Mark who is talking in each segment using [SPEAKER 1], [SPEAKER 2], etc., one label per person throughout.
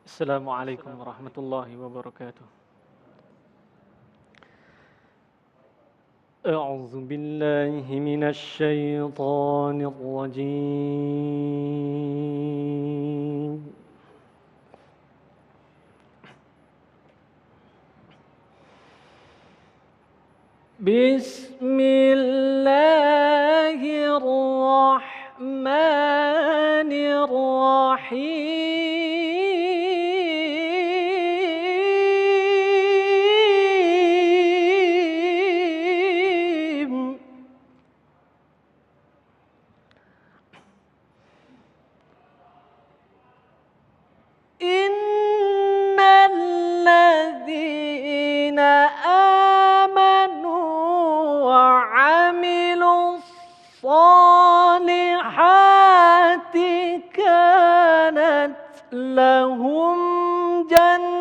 [SPEAKER 1] السلام عليكم ورحمة الله وبركاته. أعوذ بالله من الشيطان الرجيم. بسم الله الرحمن الرحيم. إن الذين آمنوا وعملوا الصالحات كانت لهم جنات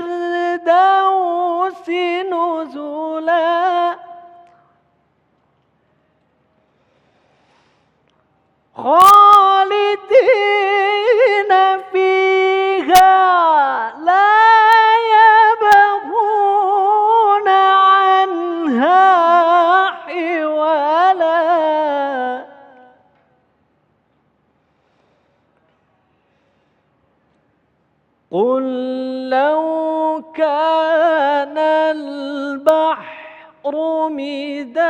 [SPEAKER 1] الفردوس نزلا خالدين فيها لا يبغون عنها حولا. قل لو كان البحر مدادا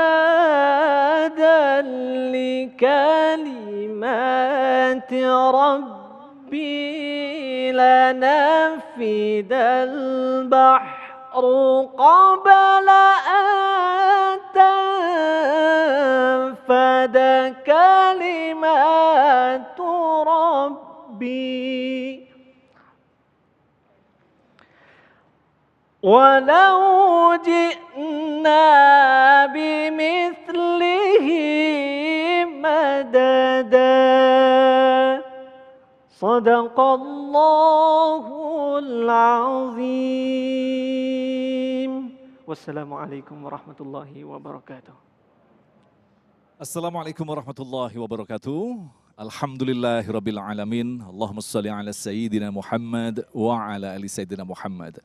[SPEAKER 1] لكلمات ربي لنفد البحر قبل أن تنفد كلمات ربي ولو جئنا بمثله مددا. صدق الله العظيم. والسلام عليكم ورحمة الله وبركاته.
[SPEAKER 2] Assalamualaikum warahmatullahi wabarakatuh. Alhamdulillahirabbil alamin. Allahumma shalli ala sayyidina Muhammad wa ala ali sayyidina Muhammad.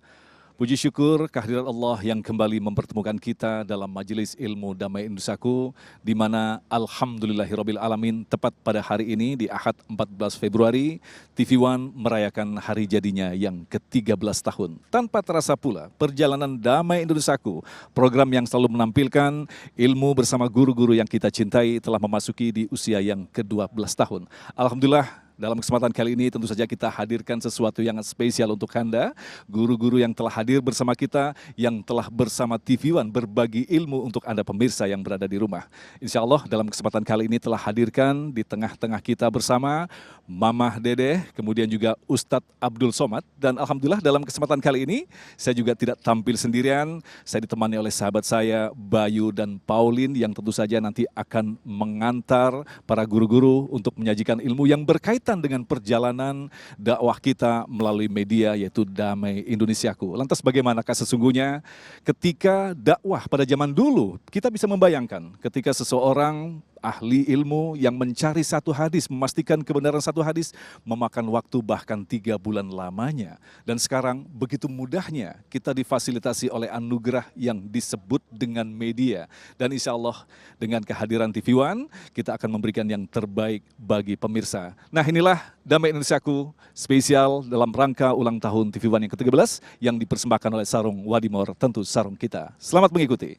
[SPEAKER 2] Puji syukur kehadirat Allah yang kembali mempertemukan kita dalam majelis ilmu Damai Indonesiaku, di mana alhamdulillahirabbil alamin tepat pada hari ini di Ahad 14 Februari TV One merayakan hari jadinya yang ke-13 tahun. Tanpa terasa pula perjalanan Damai Indonesiaku, program yang selalu menampilkan ilmu bersama guru-guru yang kita cintai, telah memasuki di usia yang ke-12 tahun. Alhamdulillah, dalam kesempatan kali ini tentu saja kita hadirkan sesuatu yang spesial untuk Anda, guru-guru yang telah hadir bersama kita, yang telah bersama TV One berbagi ilmu untuk Anda pemirsa yang berada di rumah. Insya Allah dalam kesempatan kali ini telah hadirkan di tengah-tengah kita bersama Mamah Dede, kemudian juga Ustadz Abdul Somad, dan Alhamdulillah dalam kesempatan kali ini saya juga tidak tampil sendirian, saya ditemani oleh sahabat saya Bayu dan Pauline yang tentu saja nanti akan mengantar para guru-guru untuk menyajikan ilmu yang berkaitan dengan perjalanan dakwah kita melalui media yaitu Damai Indonesiaku. Lantas bagaimanakah sesungguhnya ketika dakwah pada zaman dulu? Kita bisa membayangkan ketika seseorang ahli ilmu yang mencari satu hadis, memastikan kebenaran satu hadis, memakan waktu bahkan 3 bulan lamanya. Dan sekarang begitu mudahnya kita difasilitasi oleh anugerah yang disebut dengan media. Dan insya Allah dengan kehadiran TV One, kita akan memberikan yang terbaik bagi pemirsa. Nah, inilah Damai Indonesiaku spesial dalam rangka ulang tahun TV One yang ke-13 yang dipersembahkan oleh Sarung Wadimor, tentu sarung kita. Selamat mengikuti.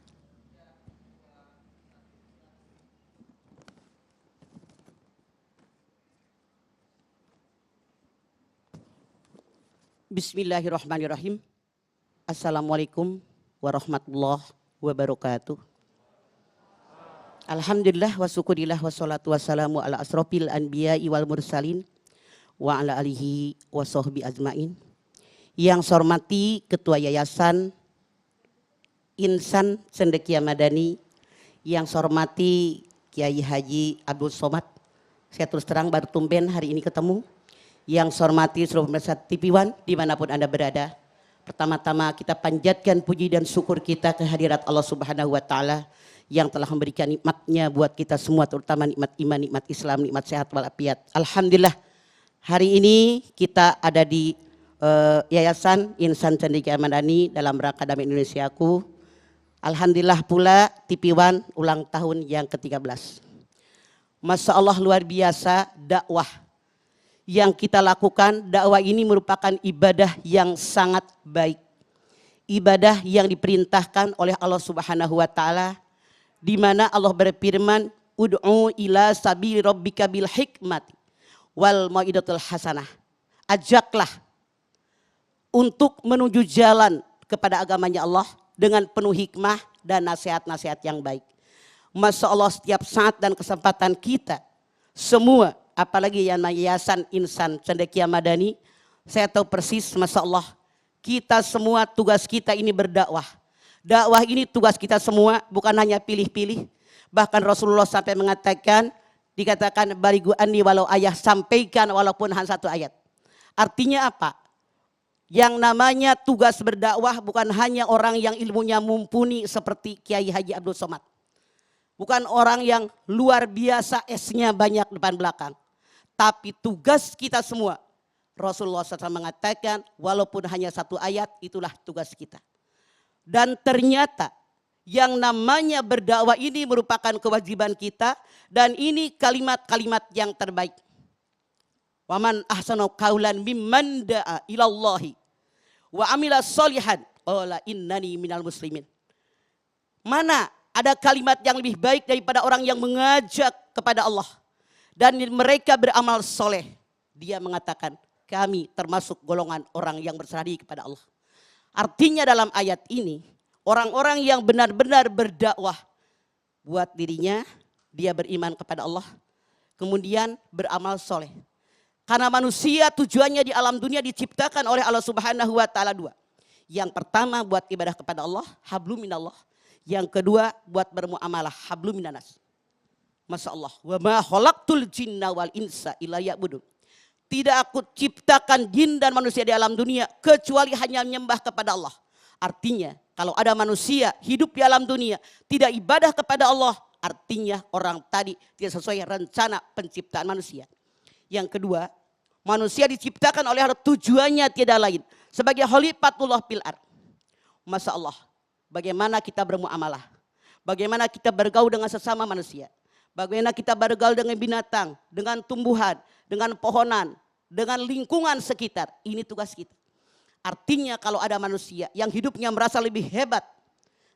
[SPEAKER 3] Bismillahirrahmanirrahim. Assalamualaikum warahmatullahi wabarakatuh. Alhamdulillah wa syukurillah wassalatu wassalamu ala asrofil anbiya'i wal mursalin wa ala alihi wa sahbi ajmain. Yang saya hormati Ketua Yayasan Insan Cendekia Madani, yang saya hormati Kiai Haji Abdul Somad. Saya terus terang baru tumben hari ini ketemu. Yang saya hormati seluruh pemirsa TV One dimanapun Anda berada. Pertama-tama kita panjatkan puji dan syukur kita kehadirat Allah Subhanahu wa taala yang telah memberikan nikmatnya buat kita semua, terutama nikmat iman, nikmat Islam, nikmat sehat walafiat. Alhamdulillah hari ini kita ada di Yayasan Insan Cendekia Madani dalam rangka Damai Indonesiaku. Alhamdulillah pula TV One ulang tahun yang ke-13. Masya Allah luar biasa dakwah yang kita lakukan. Dakwah ini merupakan ibadah yang sangat baik. Ibadah yang diperintahkan oleh Allah Subhanahu wa taala, di mana Allah berfirman, "Ud'u ila sabili rabbika bil hikmati wal mau'izatil hasanah." Ajaklah untuk menuju jalan kepada agamanya Allah dengan penuh hikmah dan nasihat-nasihat yang baik. Masya Allah setiap saat dan kesempatan kita semua, apalagi yang Yayasan Insan Cendekia Madani, saya tahu persis Masya Allah kita semua tugas kita ini berdakwah. Dakwah ini tugas kita semua, bukan hanya pilih-pilih. Bahkan Rasulullah sampai mengatakan, dikatakan barigu anni walau ayah, sampaikan walaupun hanya satu ayat. Artinya apa? Yang namanya tugas berdakwah bukan hanya orang yang ilmunya mumpuni seperti Kiai Haji Abdul Somad. Bukan orang yang luar biasa esnya banyak depan belakang. Tapi tugas kita semua. Rasulullah SAW mengatakan walaupun hanya satu ayat itulah tugas kita. Dan ternyata yang namanya berdakwah ini merupakan kewajiban kita. Dan ini kalimat-kalimat yang terbaik. Waman ahsanu qaulan mimman da'a ilallahi wa amila sholihan qala innani minal muslimin. Mana ada kalimat yang lebih baik daripada orang yang mengajak kepada Allah dan mereka beramal soleh. Dia mengatakan kami termasuk golongan orang yang berserah diri kepada Allah. Artinya dalam ayat ini orang-orang yang benar-benar berdakwah buat dirinya, dia beriman kepada Allah, kemudian beramal soleh. Karena manusia tujuannya di alam dunia diciptakan oleh Allah Subhanahu wa taala dua. Yang pertama buat ibadah kepada Allah, hablum minallah. Yang kedua buat bermuamalah, hablum minanas. Masya Allah. Wa ma khalaqtul jinna wal insa illa liya'budun. Tidak aku ciptakan jin dan manusia di alam dunia kecuali hanya menyembah kepada Allah. Artinya kalau ada manusia hidup di alam dunia tidak ibadah kepada Allah, artinya orang tadi tidak sesuai rencana penciptaan manusia. Yang kedua, manusia diciptakan oleh Allah tujuannya tiada lain sebagai khalifatullah fil ardh. Masya Allah, bagaimana kita bermuamalah, bagaimana kita bergaul dengan sesama manusia, bagaimana kita bergaul dengan binatang, dengan tumbuhan, dengan pohonan, dengan lingkungan sekitar. Ini tugas kita. Artinya kalau ada manusia yang hidupnya merasa lebih hebat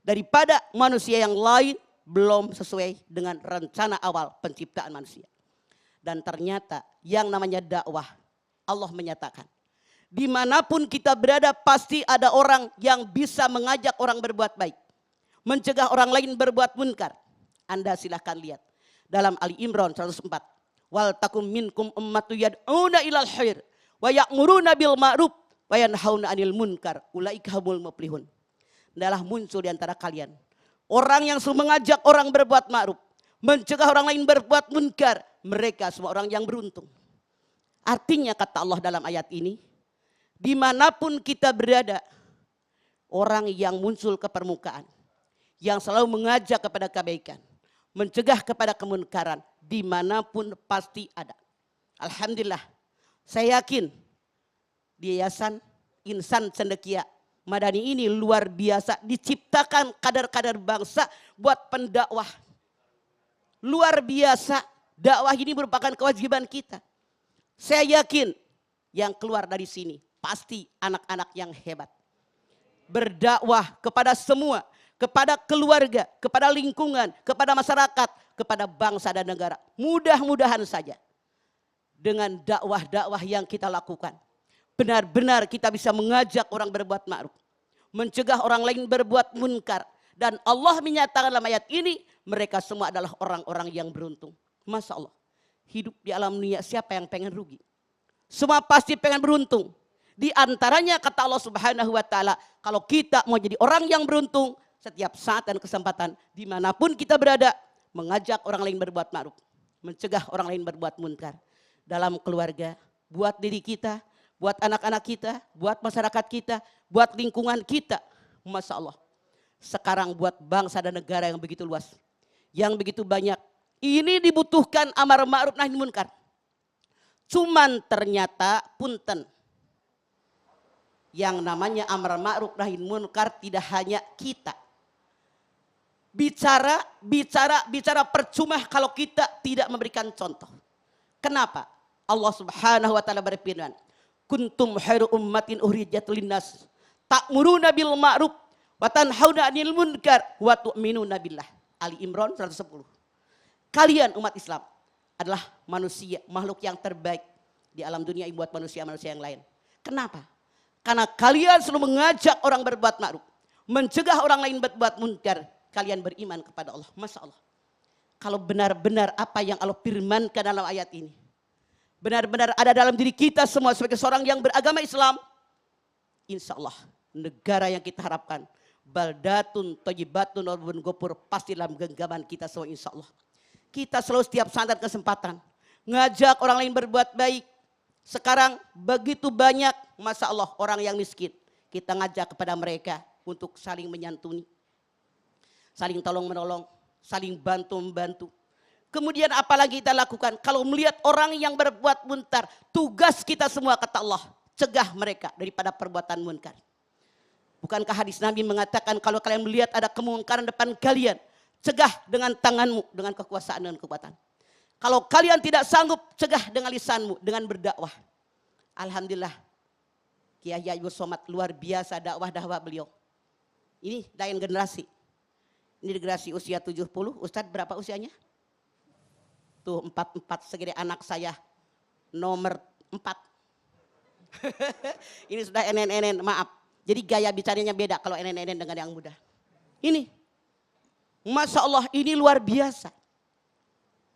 [SPEAKER 3] daripada manusia yang lain, belum sesuai dengan rencana awal penciptaan manusia. Dan ternyata yang namanya dakwah, Allah menyatakan dimanapun kita berada pasti ada orang yang bisa mengajak orang berbuat baik, mencegah orang lain berbuat munkar. Anda silahkan lihat dalam Ali Imran 104. Wal takum minkum ummatu yad'una ilal khair wa ya'muruna bil ma'ruf wa yanhauna 'anil munkar ulaika humul muflihun. Adalah muncul di antara kalian orang yang selalu mengajak orang berbuat ma'ruf, mencegah orang lain berbuat munkar. Mereka semua orang yang beruntung. Artinya kata Allah dalam ayat ini, dimanapun kita berada, orang yang muncul ke permukaan, yang selalu mengajak kepada kebaikan, mencegah kepada kemunkaran, dimanapun pasti ada. Alhamdulillah, saya yakin di Yayasan Insan Cendekia Madani ini luar biasa, diciptakan kadar-kadar bangsa buat pendakwah. Luar biasa. Dakwah ini merupakan kewajiban kita. Saya yakin yang keluar dari sini pasti anak-anak yang hebat. Berdakwah kepada semua, kepada keluarga, kepada lingkungan, kepada masyarakat, kepada bangsa dan negara. Mudah-mudahan saja dengan dakwah-dakwah yang kita lakukan, benar-benar kita bisa mengajak orang berbuat ma'ruf, mencegah orang lain berbuat munkar. Dan Allah menyatakan dalam ayat ini, mereka semua adalah orang-orang yang beruntung. Masya Allah, hidup di alam dunia siapa yang pengen rugi? Semua pasti pengen beruntung. Di antaranya kata Allah Subhanahu wa taala, kalau kita mau jadi orang yang beruntung, setiap saat dan kesempatan dimanapun kita berada, mengajak orang lain berbuat ma'ruf, mencegah orang lain berbuat munkar. Dalam keluarga, buat diri kita, buat anak-anak kita, buat masyarakat kita, buat lingkungan kita. Masya Allah. Sekarang buat bangsa dan negara yang begitu luas, yang begitu banyak. Ini dibutuhkan amar ma'ruf nahi munkar. Cuman ternyata punten, yang namanya amar ma'ruf nahi munkar tidak hanya kita. Bicara percuma kalau kita tidak memberikan contoh. Kenapa? Allah Subhanahu wa taala berfirman, "Kuntum khairu ummatin ukhrijat linnas, ta'muruna bil ma'ruf wa tanhauna 'anil munkar wa tu'minuna billah." Ali Imran 110. Kalian umat Islam adalah manusia, makhluk yang terbaik di alam dunia buat manusia-manusia yang lain. Kenapa? Karena kalian selalu mengajak orang berbuat ma'ruf, mencegah orang lain berbuat munkar. Kalian beriman kepada Allah. Masya Allah. Kalau benar-benar apa yang Allah firmankan dalam ayat ini benar-benar ada dalam diri kita semua sebagai seorang yang beragama Islam, insya Allah negara yang kita harapkan, baldatun thayyibatun warbun ghafur, pasti dalam genggaman kita semua insya Allah. Kita selalu setiap saat dan kesempatan ngajak orang lain berbuat baik. Sekarang begitu banyak, masya Allah, orang yang miskin. Kita ngajak kepada mereka untuk saling menyantuni, saling tolong menolong, saling bantu membantu. Kemudian apalagi kita lakukan? Kalau melihat orang yang berbuat munkar, tugas kita semua kata Allah, cegah mereka daripada perbuatan munkar. Bukankah hadis Nabi mengatakan kalau kalian melihat ada kemungkaran depan kalian, cegah dengan tanganmu, dengan kekuasaan dan kekuatan. Kalau kalian tidak sanggup, cegah dengan lisanmu, dengan berdakwah. Alhamdulillah, Kiai Abdul Somad luar biasa dakwah beliau. Ini lain generasi. Ini generasi usia 70, Ustadz berapa usianya? Tuh 44, segede anak saya nomor 4. Ini sudah enen, maaf. Jadi gaya bicaranya beda kalau enen dengan yang muda. Ini, Masya Allah, ini luar biasa.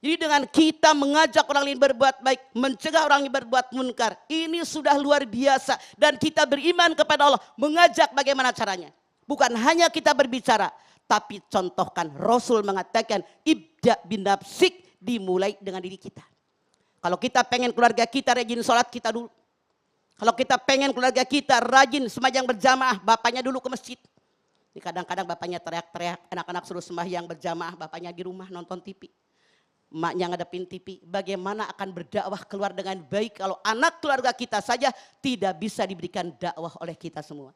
[SPEAKER 3] Jadi dengan kita mengajak orang lain berbuat baik, mencegah orang lain berbuat munkar, ini sudah luar biasa. Dan kita beriman kepada Allah, mengajak bagaimana caranya. Bukan hanya kita berbicara, tapi contohkan. Rasul mengatakan, ibda bin nafsik, dimulai dengan diri kita. Kalau kita pengen keluarga kita rajin sholat, kita dulu. Kalau kita pengen keluarga kita rajin sembahyang berjamaah, bapaknya dulu ke masjid. Ini kadang-kadang bapaknya teriak-teriak, anak-anak suruh sembahyang berjamaah, bapaknya di rumah nonton TV. Emaknya ngadepin TV. Bagaimana akan berdakwah keluar dengan baik kalau anak keluarga kita saja tidak bisa diberikan dakwah oleh kita semua.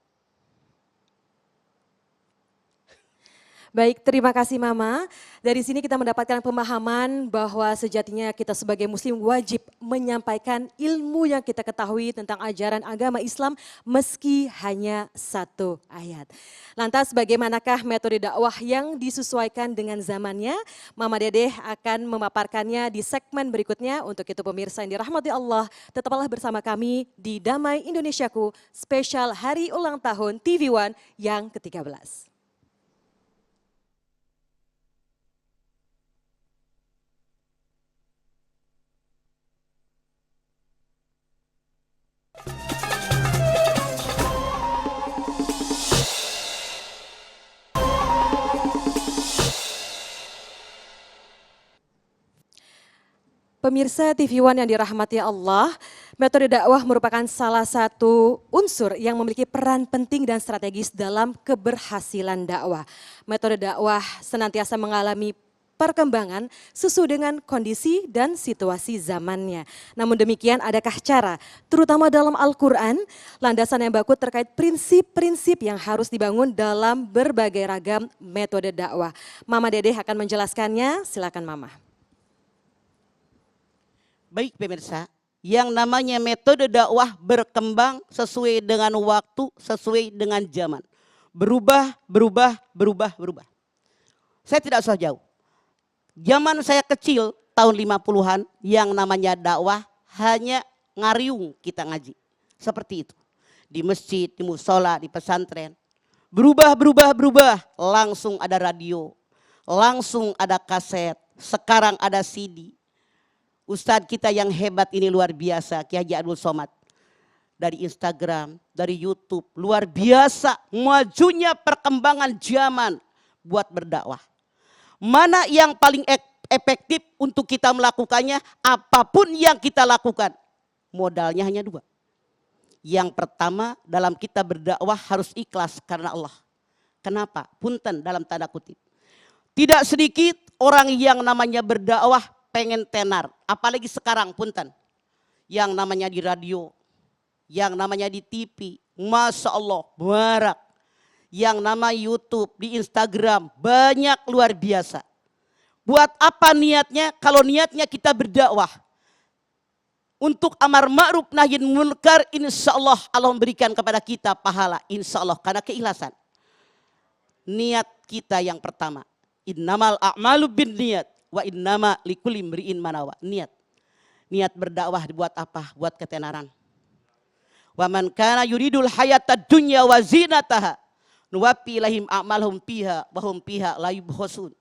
[SPEAKER 4] Baik, terima kasih Mama. Dari sini kita mendapatkan pemahaman bahwa sejatinya kita sebagai muslim wajib menyampaikan ilmu yang kita ketahui tentang ajaran agama Islam meski hanya satu ayat. Lantas bagaimanakah metode dakwah yang disesuaikan dengan zamannya? Mama Dedeh akan memaparkannya di segmen berikutnya. Untuk itu pemirsa yang dirahmati Allah, tetaplah bersama kami di Damai Indonesiaku, spesial Hari Ulang Tahun TV One yang ke-13. Pemirsa TV One yang dirahmati Allah, metode dakwah merupakan salah satu unsur yang memiliki peran penting dan strategis dalam keberhasilan dakwah. Metode dakwah senantiasa mengalami perkembangan sesuai dengan kondisi dan situasi zamannya. Namun demikian, adakah cara, terutama dalam Al-Quran, landasan yang baku terkait prinsip-prinsip yang harus dibangun dalam berbagai ragam metode dakwah? Mama Dedeh akan menjelaskannya, silakan Mama.
[SPEAKER 3] Baik pemirsa, yang namanya metode dakwah berkembang sesuai dengan waktu, sesuai dengan zaman. Berubah. Saya tidak usah jauh. Zaman saya kecil, tahun 50-an, yang namanya dakwah hanya ngariung kita ngaji. Seperti itu. Di masjid, di musola, di pesantren. Berubah. Langsung ada radio, langsung ada kaset, sekarang ada CD. Ustadz kita yang hebat ini luar biasa, Kiai Abdul Somad. Dari Instagram, dari YouTube, luar biasa majunya perkembangan zaman buat berdakwah. Mana yang paling efektif untuk kita melakukannya, apapun yang kita lakukan, modalnya hanya 2. Yang pertama, dalam kita berdakwah harus ikhlas karena Allah. Kenapa? Punten dalam tanda kutip. Tidak sedikit orang yang namanya berdakwah pengen tenar. Apalagi sekarang punten. Yang namanya di radio, yang namanya di TV. Masya Allah, barak. Yang nama YouTube, di Instagram, banyak luar biasa. Buat apa niatnya? Kalau niatnya kita berdakwah untuk amar ma'ruf nahi munkar, insya Allah Allah memberikan kepada kita pahala, insya Allah, karena keikhlasan. Niat kita yang pertama, innamal a'malu bin niat wa innama likulli imri'in manawa. Niat berdakwah dibuat apa? Buat ketenaran. Wa man kana yuridul hayatad dunya wa zinataha nuwaffi ilaihim a'malhum fiha wa hum fiha la yubkhasun.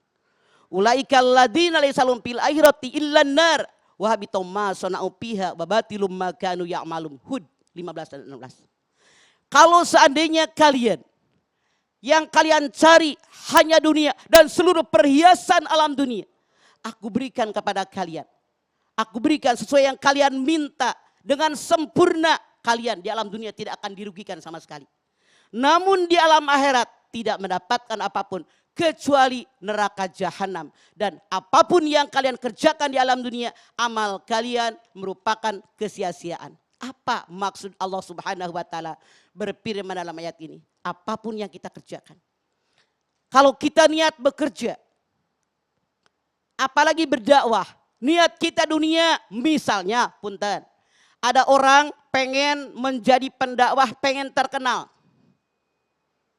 [SPEAKER 3] Ulaikal ladzina laysa lahum fil akhirati illan nar wa habitum ma sana'u fiha wa batilum ma kanu ya'malun. Hud 15 dan 16. Kalau seandainya kalian yang kalian cari hanya dunia dan seluruh perhiasan alam dunia, aku berikan kepada kalian. Aku berikan sesuai yang kalian minta dengan sempurna. Kalian di alam dunia tidak akan dirugikan sama sekali. Namun di alam akhirat tidak mendapatkan apapun kecuali neraka jahanam. Dan apapun yang kalian kerjakan di alam dunia, amal kalian merupakan kesia-siaan. Apa maksud Allah Subhanahu wa taala berfirman dalam ayat ini? Apapun yang kita kerjakan. Kalau kita niat bekerja, apalagi berdakwah, niat kita dunia, misalnya punten, ada orang pengen menjadi pendakwah, pengen terkenal.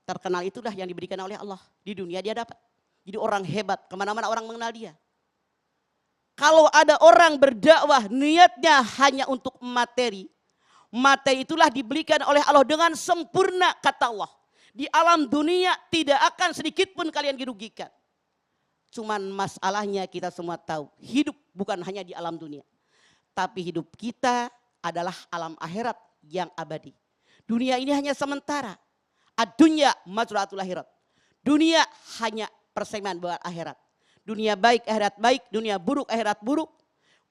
[SPEAKER 3] Terkenal itulah yang diberikan oleh Allah. Di dunia dia dapat. Jadi orang hebat, kemana-mana orang mengenal dia. Kalau ada orang berdakwah niatnya hanya untuk materi, materi itulah diberikan oleh Allah dengan sempurna, kata Allah. Di alam dunia tidak akan sedikit pun kalian dirugikan. Cuman masalahnya kita semua tahu, hidup bukan hanya di alam dunia. Tapi hidup kita adalah alam akhirat yang abadi. Dunia ini hanya sementara. Ad-dunya mazra'atul akhirat. Dunia hanya persamaan buat akhirat. Dunia baik, akhirat baik. Dunia buruk, akhirat buruk.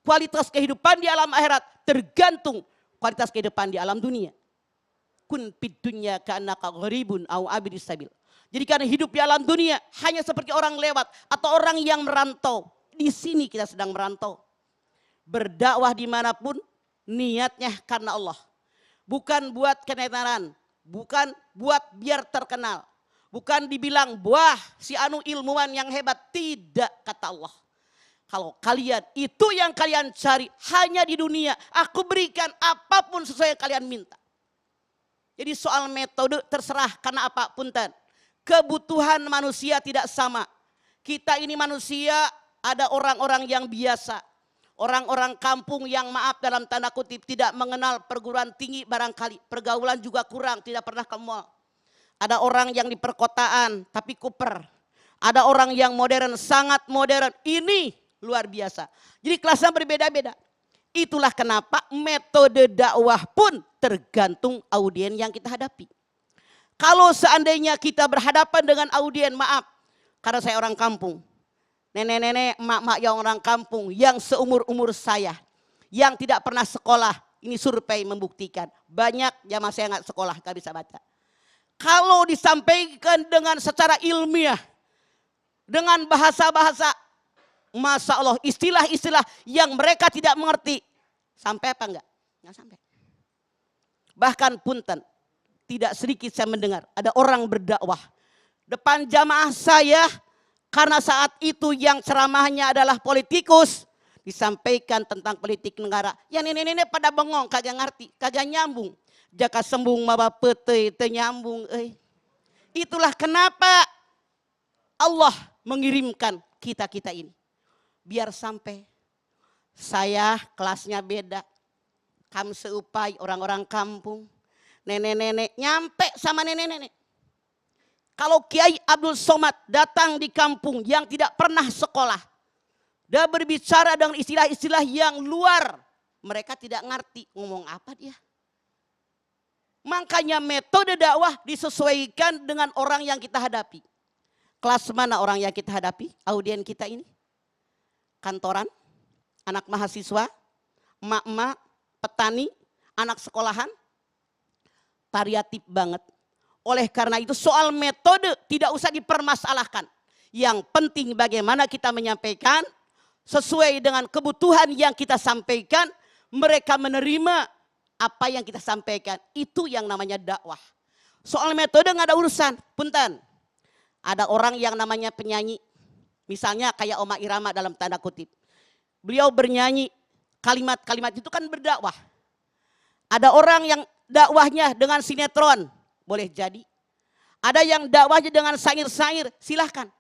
[SPEAKER 3] Kualitas kehidupan di alam akhirat tergantung kualitas kehidupan di alam dunia. Kun fid dunya ka'annaka gharibun au abidis sabil. Jadi karena hidup di alam dunia hanya seperti orang lewat atau orang yang merantau. Di sini kita sedang merantau. Berdakwah dimanapun niatnya karena Allah. Bukan buat ketenaran. Bukan buat biar terkenal. Bukan dibilang, wah si anu ilmuwan yang hebat. Tidak, kata Allah. Kalau kalian, itu yang kalian cari hanya di dunia. Aku berikan apapun sesuai yang kalian minta. Jadi soal metode terserah karena apa punten. Kebutuhan manusia tidak sama. Kita ini manusia, ada orang-orang yang biasa. Orang-orang kampung yang maaf dalam tanda kutip tidak mengenal perguruan tinggi barangkali. Pergaulan juga kurang, tidak pernah ke mall. Ada orang yang di perkotaan tapi kuper. Ada orang yang modern, sangat modern. Ini luar biasa. Jadi kelasnya berbeda-beda. Itulah kenapa metode dakwah pun tergantung audien yang kita hadapi. Kalau seandainya kita berhadapan dengan audien, maaf, karena saya orang kampung. Nenek-nenek, emak-emak yang orang kampung, yang seumur-umur saya, yang tidak pernah sekolah, ini survei membuktikan. Banyak jamaah saya nggak sekolah, nggak bisa baca. Kalau disampaikan dengan secara ilmiah, dengan bahasa-bahasa, Masya Allah, istilah-istilah yang mereka tidak mengerti, sampai apa enggak? Nggak sampai. Bahkan punten, tidak sedikit saya mendengar ada orang berdakwah depan jamaah saya. Karena saat itu yang ceramahnya adalah politikus, disampaikan tentang politik negara. Ya nenek-nenek pada bengong, kagak ngerti, kagak nyambung. Jaka sembung maba pete, nyambung. Itulah kenapa Allah mengirimkan kita-kita ini. Biar sampai saya kelasnya beda. Kamu seupai orang-orang kampung. Nenek-nenek nyampe sama nenek-nenek. Kalau Kiai Abdul Somad datang di kampung yang tidak pernah sekolah. Dia berbicara dengan istilah-istilah yang luar. Mereka tidak ngerti ngomong apa dia. Makanya metode dakwah disesuaikan dengan orang yang kita hadapi. Kelas mana orang yang kita hadapi? Audien kita ini. Kantoran, anak mahasiswa, emak-emak, petani, anak sekolahan. variatif banget. Oleh karena itu soal metode tidak usah dipermasalahkan. Yang penting bagaimana kita menyampaikan sesuai dengan kebutuhan yang kita sampaikan. Mereka menerima apa yang kita sampaikan. Itu yang namanya dakwah. Soal metode nggak ada urusan. Punten. Ada orang yang namanya penyanyi. Misalnya kayak Oma Irama dalam tanda kutip. Beliau bernyanyi. Kalimat-kalimat itu kan berdakwah. Ada orang yang dakwahnya dengan sinetron. Boleh jadi. Ada yang dakwahnya dengan syair-syair, silahkan.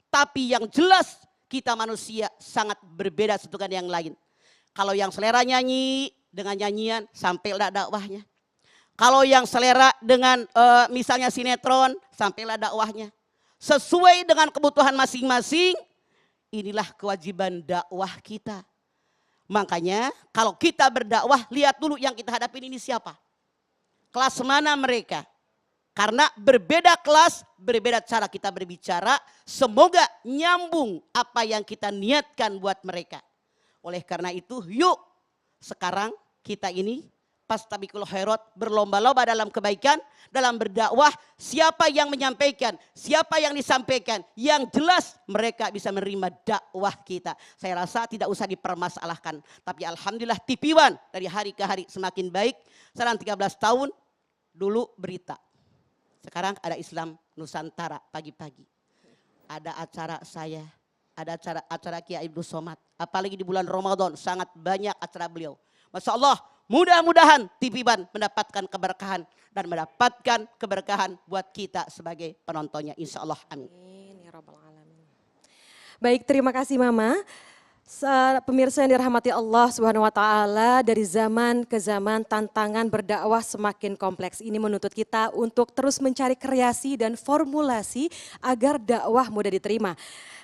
[SPEAKER 3] Tapi yang jelas kita manusia sangat berbeda satu dengan yang lain. Kalau yang selera nyanyi dengan nyanyian sampailah dakwahnya. Kalau yang selera dengan misalnya sinetron sampailah dakwahnya. Sesuai dengan kebutuhan masing-masing, inilah kewajiban dakwah kita. Makanya kalau kita berdakwah lihat dulu yang kita hadapin ini siapa. Kelas mana mereka. Karena berbeda kelas, berbeda cara kita berbicara. Semoga nyambung apa yang kita niatkan buat mereka. Oleh karena itu yuk sekarang kita ini fastabiqul khairat, berlomba-lomba dalam kebaikan, dalam berdakwah. Siapa yang menyampaikan, siapa yang disampaikan, yang jelas mereka bisa menerima dakwah kita. Saya rasa tidak usah dipermasalahkan. Tapi alhamdulillah TV One dari hari ke hari semakin baik. Sekarang 13 tahun dulu berita. Sekarang ada Islam Nusantara pagi-pagi. Ada acara saya, ada acara Kiai Abdul Somad. Apalagi di bulan Ramadan sangat banyak acara beliau. Masya Allah, mudah-mudahan TV One mendapatkan keberkahan dan mendapatkan keberkahan buat kita sebagai penontonnya. Insya Allah, amin.
[SPEAKER 4] Amin, ya Rabbal Alamin. Baik, terima kasih Mama. Pemirsa yang dirahmati Allah Subhanahu wa taala, dari zaman ke zaman tantangan berdakwah semakin kompleks. Ini menuntut kita untuk terus mencari kreasi dan formulasi agar dakwah mudah diterima.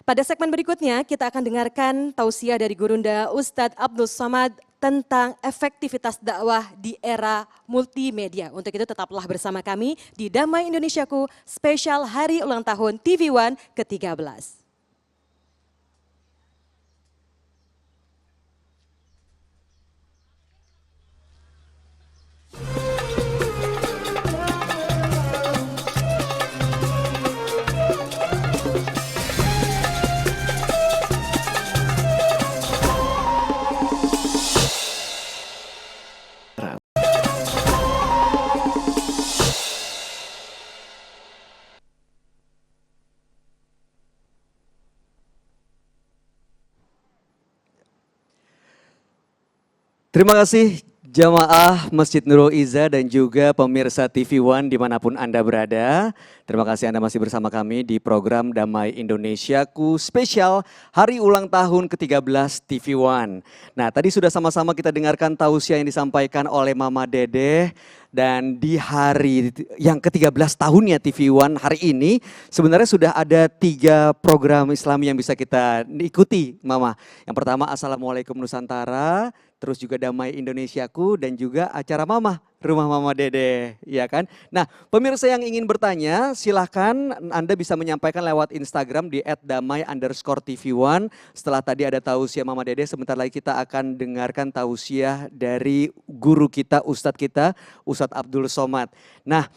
[SPEAKER 4] Pada segmen berikutnya kita akan dengarkan tausiah dari Gurunda Ustadz Abdul Somad tentang efektivitas dakwah di era multimedia. Untuk itu tetaplah bersama kami di Damai Indonesiaku spesial Hari Ulang Tahun TV One ke-13.
[SPEAKER 5] Terima kasih jamaah Masjid Nurul Izzah dan juga pemirsa TV One dimanapun Anda berada. Terima kasih Anda masih bersama kami di program Damai Indonesiaku spesial Hari Ulang Tahun ke-13 TV One. Nah tadi sudah sama-sama kita dengarkan tausiah yang disampaikan oleh Mama Dedeh. Dan di hari yang ke-13 tahunnya TV One hari ini sebenarnya sudah ada 3 program Islami yang bisa kita ikuti Mama. Yang pertama Assalamualaikum Nusantara, terus juga Damai Indonesiaku dan juga acara Mama, Rumah Mama Dede, ya kan? Nah, pemirsa yang ingin bertanya silahkan Anda bisa menyampaikan lewat Instagram di @damai_TV1. Setelah tadi ada tausiah Mama Dede, sebentar lagi kita akan dengarkan tausiah dari guru kita, Ustadz kita, Ustadz Abdul Somad. Nah,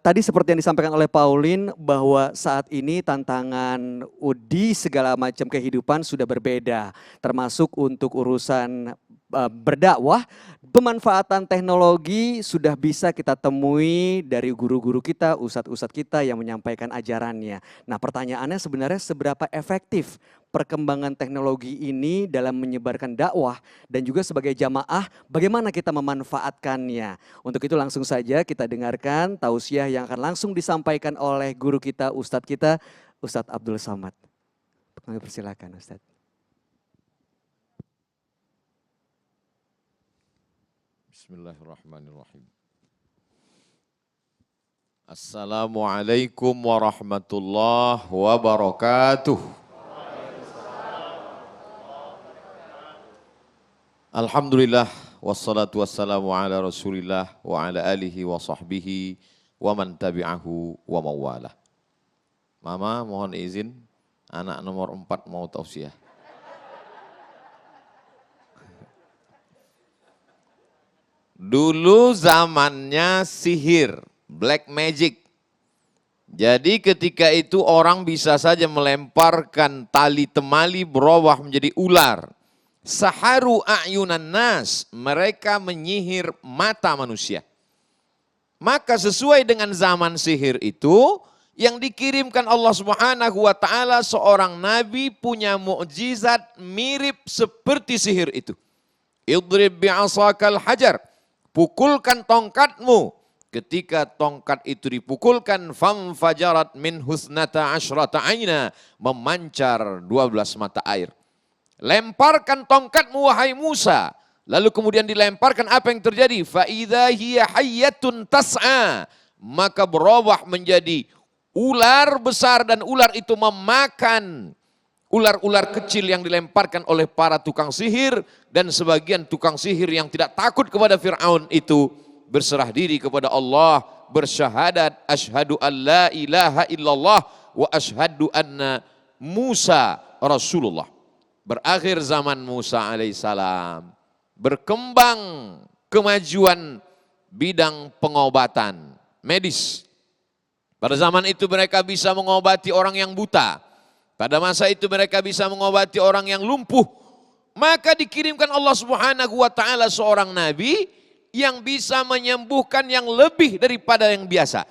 [SPEAKER 5] tadi seperti yang disampaikan oleh Pauline bahwa saat ini tantangan di segala macam kehidupan sudah berbeda, termasuk untuk urusan berdakwah, pemanfaatan teknologi sudah bisa kita temui dari guru-guru kita, ustadz-ustadz kita yang menyampaikan ajarannya. Nah pertanyaannya sebenarnya seberapa efektif perkembangan teknologi ini dalam menyebarkan dakwah dan juga sebagai jamaah bagaimana kita memanfaatkannya. Untuk itu langsung saja kita dengarkan tausiah yang akan langsung disampaikan oleh guru kita, ustadz kita, Ustadz Abdul Somad. Kami persilakan Ustadz.
[SPEAKER 6] Bismillahirrahmanirrahim. Assalamualaikum warahmatullahi wabarakatuh. Alhamdulillah wassalatu wassalamu ala Rasulillah wa ala alihi wa sahbihi wa man tabi'ahu wa mawalah. Mama mohon izin, anak nomor 4 mau tausiah. Dulu zamannya sihir, black magic. Jadi ketika itu orang bisa saja melemparkan tali temali berubah menjadi ular. Saharu a'yunan nas, mereka menyihir mata manusia. Maka sesuai dengan zaman sihir itu, yang dikirimkan Allah Subhanahu wa taala seorang nabi punya mukjizat mirip seperti sihir itu. Idrib bi'asakal hajar, pukulkan tongkatmu. Ketika tongkat itu dipukulkan, famfajarat min husnata asyrata aina, memancar 12 mata air. Lemparkan tongkatmu wahai Musa. Lalu kemudian dilemparkan, apa yang terjadi? Fa idza hiya hayyatun tas'a, maka berubah menjadi ular besar dan ular itu memakan ular-ular kecil yang dilemparkan oleh para tukang sihir, dan sebagian tukang sihir yang tidak takut kepada Fir'aun itu berserah diri kepada Allah, bersyahadat asyhadu an la ilaha illallah wa asyhadu anna Musa Rasulullah. Berakhir zaman Musa alaihissalam, berkembang kemajuan bidang pengobatan medis. Pada zaman itu mereka bisa mengobati orang yang buta. Pada masa itu mereka bisa mengobati orang yang lumpuh. Maka dikirimkan Allah Subhanahu wa taala seorang nabi yang bisa menyembuhkan yang lebih daripada yang biasa.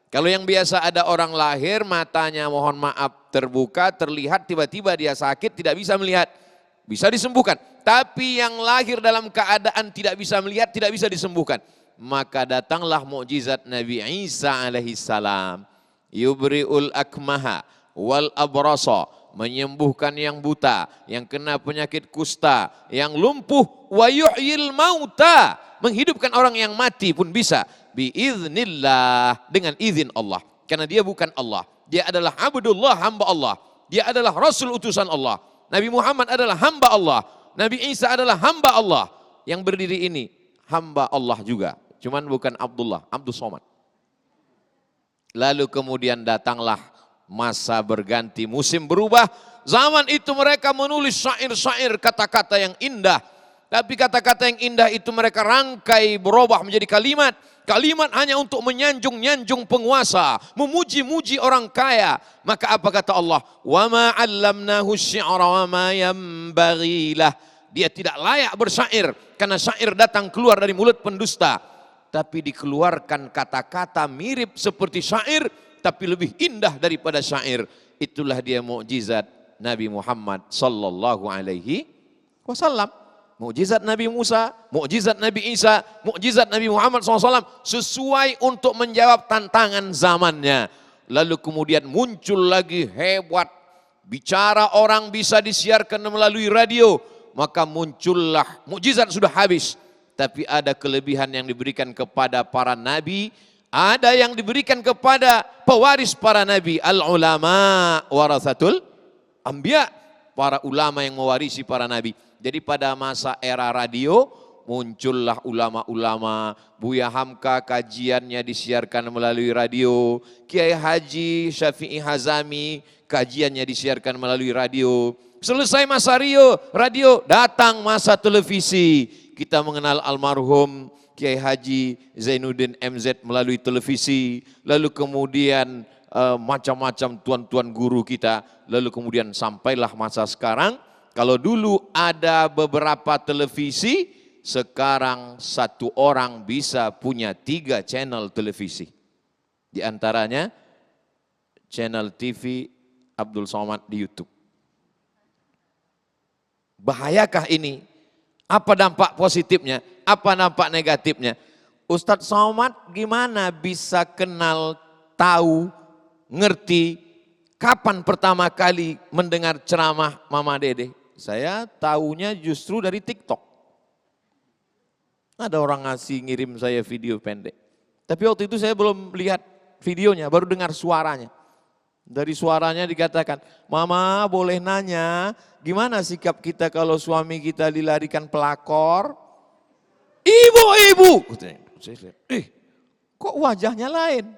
[SPEAKER 6] Kalau yang biasa ada orang lahir matanya mohon maaf terbuka, terlihat tiba-tiba dia sakit, tidak bisa melihat, bisa disembuhkan. Tapi yang lahir dalam keadaan tidak bisa melihat, tidak bisa disembuhkan. Maka datanglah mukjizat Nabi Isa alaihissalam. Yubri'ul akmaha wal abrasa, menyembuhkan yang buta, yang kena penyakit kusta, yang lumpuh, wa yuhyil mauta, menghidupkan orang yang mati pun bisa, biiznillah, dengan izin Allah. Karena dia bukan Allah, dia adalah abdullah, hamba Allah. Dia adalah rasul utusan Allah. Nabi Muhammad adalah hamba Allah. Nabi Isa adalah hamba Allah. Yang berdiri ini hamba Allah juga, cuman bukan Abdullah, Abdul Somad. Lalu kemudian datanglah masa berganti, musim berubah. Zaman itu mereka menulis syair-syair, kata-kata yang indah. Tapi kata-kata yang indah itu mereka rangkai berubah menjadi kalimat. Kalimat hanya untuk menyanjung-nyanjung penguasa, memuji-muji orang kaya. Maka apa kata Allah? Wa ma 'allamnahu syi'ra wa ma yanbaghi lah. Dia tidak layak bersyair karena syair datang keluar dari mulut pendusta. Tapi dikeluarkan kata-kata mirip seperti syair, tapi lebih indah daripada syair. Itulah dia mukjizat Nabi Muhammad sallallahu alaihi wasallam. Mukjizat Nabi Musa, mukjizat Nabi Isa, mukjizat Nabi Muhammad SAW sesuai untuk menjawab tantangan zamannya. Lalu kemudian muncul lagi hebat, bicara orang bisa disiarkan melalui radio. Maka muncullah, mukjizat sudah habis. Tapi ada kelebihan yang diberikan kepada para nabi, ada yang diberikan kepada pewaris para nabi. Al-ulama warasatul anbiya, para ulama yang mewarisi para nabi. Jadi pada masa era radio muncullah ulama-ulama. Buya Hamka kajiannya disiarkan melalui radio. Kiai Haji Syafi'i Hazami kajiannya disiarkan melalui radio. Selesai masa radio, datang masa televisi. Kita mengenal almarhum Kiai Haji Zainuddin MZ melalui televisi. Lalu kemudian macam-macam tuan-tuan guru kita. Lalu kemudian sampailah masa sekarang. Kalau dulu ada beberapa televisi, sekarang satu orang bisa punya 3 channel televisi. Di antaranya channel TV Abdul Somad di YouTube. Bahayakah ini? Apa dampak positifnya? Apa dampak negatifnya? Ustadz Somad gimana bisa kenal, tahu, ngerti, kapan pertama kali mendengar ceramah Mama Dede? Saya tahunya justru dari TikTok. Ada orang ngirim saya video pendek. Tapi waktu itu saya belum lihat videonya, baru dengar suaranya. Dari suaranya dikatakan, Mama boleh nanya, gimana sikap kita kalau suami kita dilarikan pelakor? Ibu. Saya lihat, kok wajahnya lain?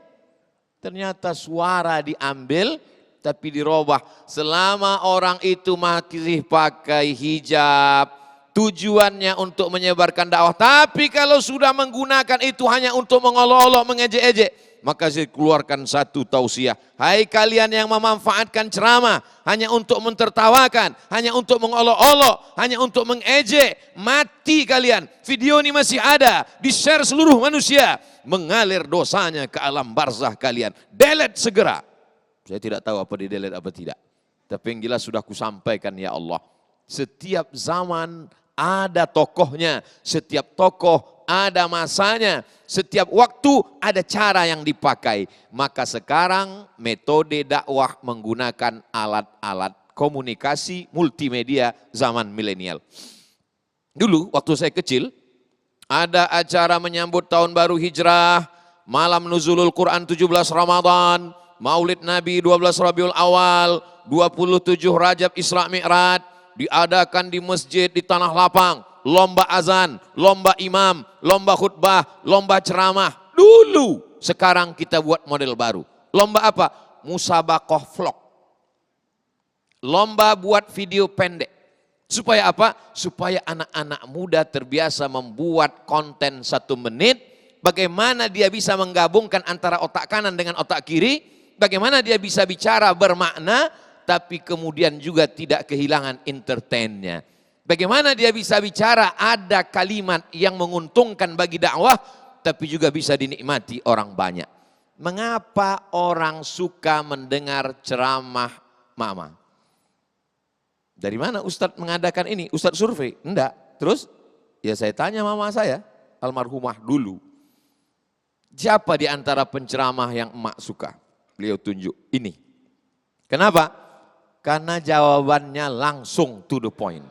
[SPEAKER 6] Ternyata suara diambil, tapi dirubah. Selama orang itu masih pakai hijab, tujuannya untuk menyebarkan dakwah. Tapi kalau sudah menggunakan itu hanya untuk mengolok-olok, mengejek-ejek, maka saya keluarkan satu tausiah. Hai kalian yang memanfaatkan ceramah hanya untuk mentertawakan, hanya untuk mengolok-olok, hanya untuk mengejek, mati kalian. Video ini masih ada, di-share seluruh manusia, mengalir dosanya ke alam barzah kalian. Delete segera. Saya tidak tahu apa di-delete apa tidak. Tapi yang jelas sudah kusampaikan ya Allah. Setiap zaman ada tokohnya, setiap tokoh ada masanya, setiap waktu ada cara yang dipakai. Maka sekarang metode dakwah menggunakan alat-alat komunikasi multimedia zaman milenial. Dulu waktu saya kecil, ada acara menyambut tahun baru hijrah, malam nuzulul Quran 17 Ramadan, maulid Nabi 12 Rabiul Awal, 27 Rajab Isra Mi'raj, diadakan di masjid di Tanah Lapang, lomba azan, lomba imam, lomba khutbah, lomba ceramah. Dulu, sekarang kita buat model baru. Lomba apa? Musabaqah vlog. Lomba buat video pendek. Supaya apa? Supaya anak-anak muda terbiasa membuat konten 1 menit. Bagaimana dia bisa menggabungkan antara otak kanan dengan otak kiri. Bagaimana dia bisa bicara bermakna, tapi kemudian juga tidak kehilangan entertainnya. Bagaimana dia bisa bicara ada kalimat yang menguntungkan bagi dakwah, tapi juga bisa dinikmati orang banyak. Mengapa orang suka mendengar ceramah mama? Dari mana Ustadz mengadakan ini? Ustadz survei? Enggak. Terus ya saya tanya mama saya, almarhumah dulu. Siapa di antara penceramah yang emak suka? Beliau tunjuk ini. Kenapa? Karena jawabannya langsung to the point.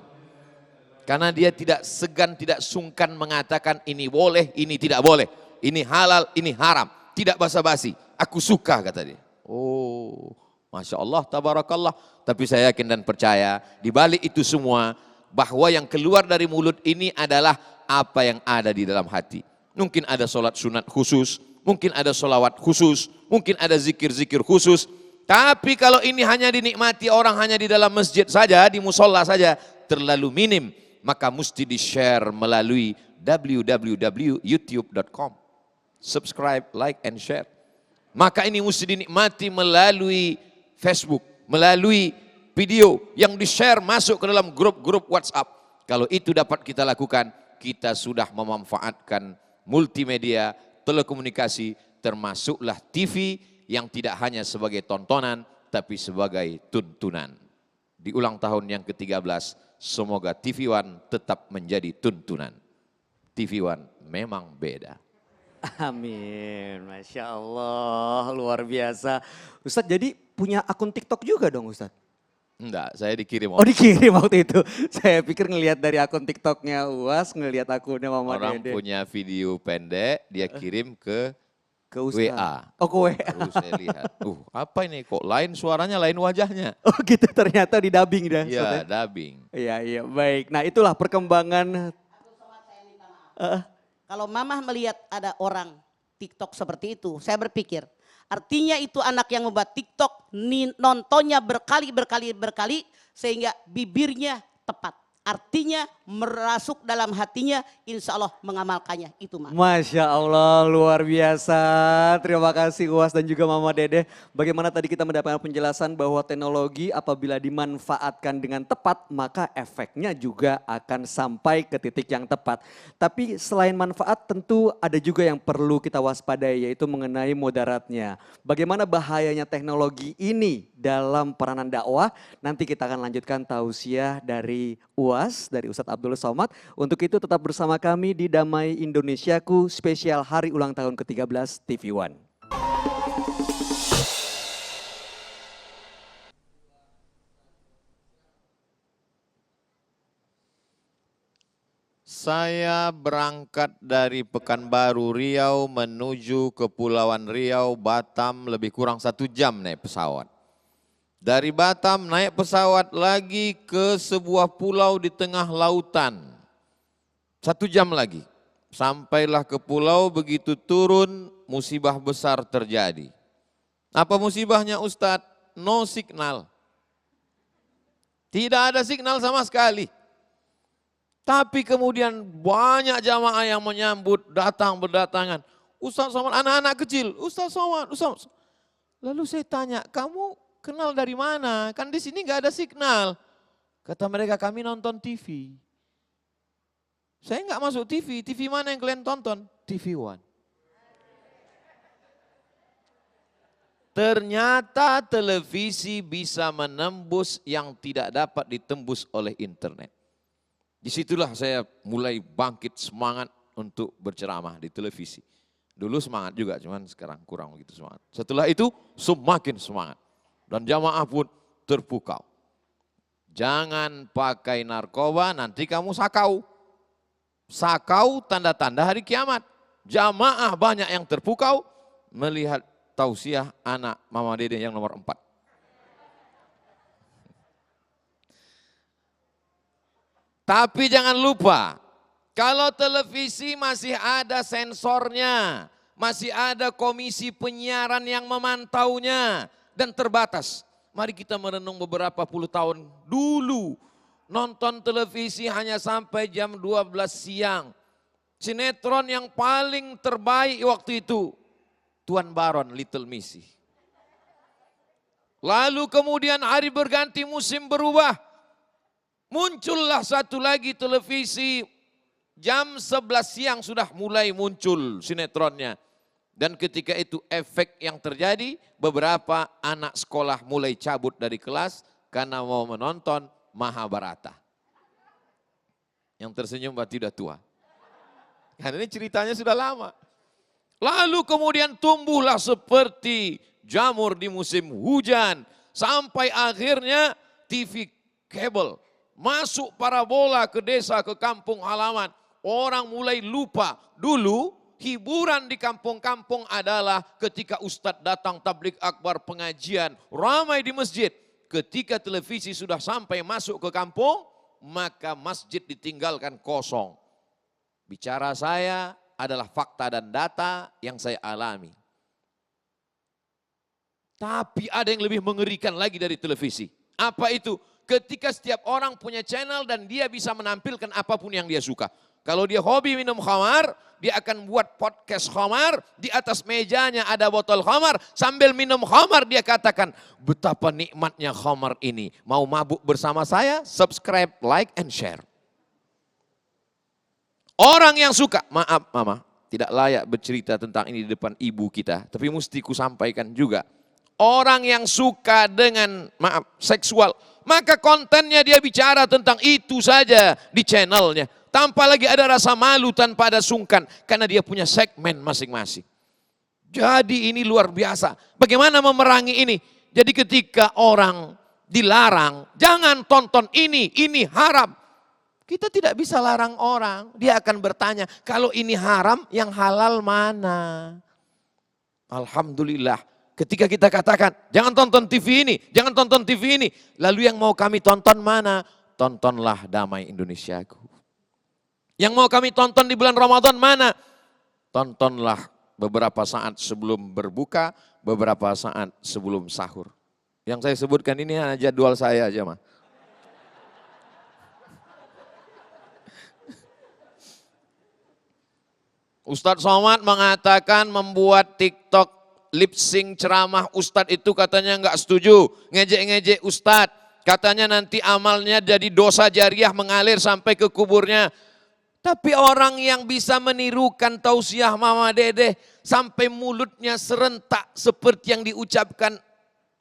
[SPEAKER 6] Karena dia tidak segan, tidak sungkan mengatakan ini boleh, ini tidak boleh. Ini halal, ini haram. Tidak basa-basi. Aku suka kata dia. Oh, Masya Allah, tabarakallah. Tapi saya yakin dan percaya di balik itu semua bahwa yang keluar dari mulut ini adalah apa yang ada di dalam hati. Mungkin ada sholat sunat khusus, mungkin ada sholawat khusus, mungkin ada zikir-zikir khusus. Tapi kalau ini hanya dinikmati orang hanya di dalam masjid saja, di musola saja, terlalu minim. Maka mesti di-share melalui www.youtube.com. Subscribe, like, and share. Maka ini mesti dinikmati melalui Facebook, melalui video yang di-share masuk ke dalam grup-grup WhatsApp. Kalau itu dapat kita lakukan, kita sudah memanfaatkan multimedia, telekomunikasi, termasuklah TV, yang tidak hanya sebagai tontonan, tapi sebagai tuntunan. Di ulang tahun yang ke-13, semoga TV One tetap menjadi tuntunan. TV One memang beda.
[SPEAKER 5] Amin, Masya Allah, luar biasa. Ustadz jadi punya akun TikTok juga dong Ustadz?
[SPEAKER 6] Enggak, saya dikirim.
[SPEAKER 5] Oh dikirim waktu itu. Saya pikir ngelihat dari akun TikToknya UAS, ngelihat akunnya Mama
[SPEAKER 6] Orang
[SPEAKER 5] Dede.
[SPEAKER 6] punya video pendek, dia kirim ke
[SPEAKER 5] Ustadz.
[SPEAKER 6] WA.
[SPEAKER 5] Oh ke WA.
[SPEAKER 6] Lalu saya lihat, apa ini kok lain suaranya, lain wajahnya.
[SPEAKER 5] Oh gitu ternyata di dubbing dah.
[SPEAKER 6] Iya, dubbing.
[SPEAKER 5] Iya, baik. Nah itulah perkembangan.
[SPEAKER 3] Kalau mamah melihat ada orang TikTok seperti itu, saya berpikir artinya itu anak yang membuat TikTok nontonnya berkali sehingga bibirnya tepat. Artinya merasuk dalam hatinya, insya Allah mengamalkannya. Itu mah.
[SPEAKER 5] Masya Allah luar biasa. Terima kasih UAS dan juga Mama Dede. Bagaimana tadi kita mendapatkan penjelasan bahwa teknologi apabila dimanfaatkan dengan tepat maka efeknya juga akan sampai ke titik yang tepat. Tapi selain manfaat tentu ada juga yang perlu kita waspadai yaitu mengenai mudaratnya. Bagaimana bahayanya teknologi ini dalam peranan dakwah. Nanti kita akan lanjutkan tausiah dari UAS, dari Ustadz Abdul Somad. Untuk itu tetap bersama kami di Damai Indonesiaku spesial hari ulang tahun ke-13 TV One.
[SPEAKER 6] Saya berangkat dari Pekanbaru Riau menuju Kepulauan Riau, Batam lebih kurang 1 jam naik pesawat. Dari Batam naik pesawat lagi ke sebuah pulau di tengah lautan. 1 jam lagi. Sampailah ke pulau, begitu turun musibah besar terjadi. Apa musibahnya Ustadz? No signal. Tidak ada signal sama sekali. Tapi kemudian banyak jamaah yang menyambut, datang berdatangan. Ustaz Somad, anak-anak kecil, Ustaz Somad, Ustaz. Lalu saya tanya, kamu kenal dari mana? Kan di sini nggak ada signal. Kata mereka, kami nonton TV. Saya nggak masuk TV, TV mana yang kalian tonton? TV One. Ternyata televisi bisa menembus yang tidak dapat ditembus oleh internet. Disitulah saya mulai bangkit semangat untuk berceramah di televisi. Dulu semangat juga, cuman sekarang kurang begitu semangat. Setelah itu semakin semangat. Dan jamaah pun terpukau. Jangan pakai narkoba, nanti kamu sakau. Sakau tanda-tanda hari kiamat. Jamaah banyak yang terpukau melihat tausiah anak Mama Dede yang nomor 4. Tapi jangan lupa, kalau televisi masih ada sensornya, masih ada komisi penyiaran yang memantaunya dan terbatas. Mari kita merenung beberapa puluh tahun dulu. Nonton televisi hanya sampai jam 12 siang. Sinetron yang paling terbaik waktu itu, Tuan Baron, Little Missy. Lalu kemudian hari berganti, musim berubah. Muncullah satu lagi televisi, jam 11 siang sudah mulai muncul sinetronnya. Dan ketika itu efek yang terjadi, beberapa anak sekolah mulai cabut dari kelas karena mau menonton Mahabharata. Yang tersenyum berarti sudah tua. Karena ini ceritanya sudah lama. Lalu kemudian tumbuhlah seperti jamur di musim hujan. Sampai akhirnya TV kabel. Masuk parabola ke desa, ke kampung halaman. Orang mulai lupa. Dulu hiburan di kampung-kampung adalah ketika ustadz datang tablik akbar, pengajian. Ramai di masjid. Ketika televisi sudah sampai masuk ke kampung, maka masjid ditinggalkan kosong. Bicara saya adalah fakta dan data yang saya alami. Tapi ada yang lebih mengerikan lagi dari televisi. Apa itu? Ketika setiap orang punya channel dan dia bisa menampilkan apapun yang dia suka. Kalau dia hobi minum khamar, dia akan buat podcast khamar, di atas mejanya ada botol khamar, sambil minum khamar dia katakan, betapa nikmatnya khamar ini. Mau mabuk bersama saya? Subscribe, like, and share. Orang yang suka, maaf mama, tidak layak bercerita tentang ini di depan ibu kita, tapi mesti ku sampaikan juga. Orang yang suka dengan, maaf, seksual, maka kontennya dia bicara tentang itu saja di channelnya. Tanpa lagi ada rasa malu, tanpa ada sungkan. Karena dia punya segmen masing-masing. Jadi ini luar biasa. Bagaimana memerangi ini? Jadi ketika orang dilarang, jangan tonton ini haram. Kita tidak bisa larang orang. Dia akan bertanya, kalau ini haram, yang halal mana? Alhamdulillah. Ketika kita katakan, jangan tonton TV ini, jangan tonton TV ini. Lalu yang mau kami tonton mana? Tontonlah Damai Indonesiaku. Yang mau kami tonton di bulan Ramadan mana? Tontonlah beberapa saat sebelum berbuka, beberapa saat sebelum sahur. Yang saya sebutkan ini hanya jadwal saya aja mah. Ustadz Somad mengatakan membuat TikTok lip sync ceramah Ustadz itu katanya enggak setuju. Ngejek-ngejek Ustadz. Katanya nanti amalnya jadi dosa jariah mengalir sampai ke kuburnya. Tapi orang yang bisa menirukan tausiah Mama Dede sampai mulutnya serentak seperti yang diucapkan.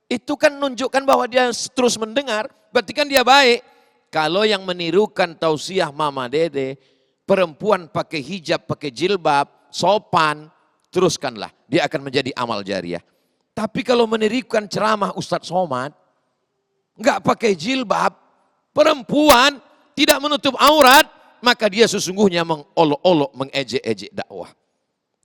[SPEAKER 6] Itu kan menunjukkan bahwa dia terus mendengar. Berarti kan dia baik. Kalau yang menirukan tausiah Mama Dede, perempuan pakai hijab, pakai jilbab, sopan, teruskanlah. Dia akan menjadi amal jariah. Tapi kalau menirukan ceramah Ustadz Somad, enggak pakai jilbab, perempuan tidak menutup aurat, maka dia sesungguhnya mengolok-olok, mengejek-ejek dakwah.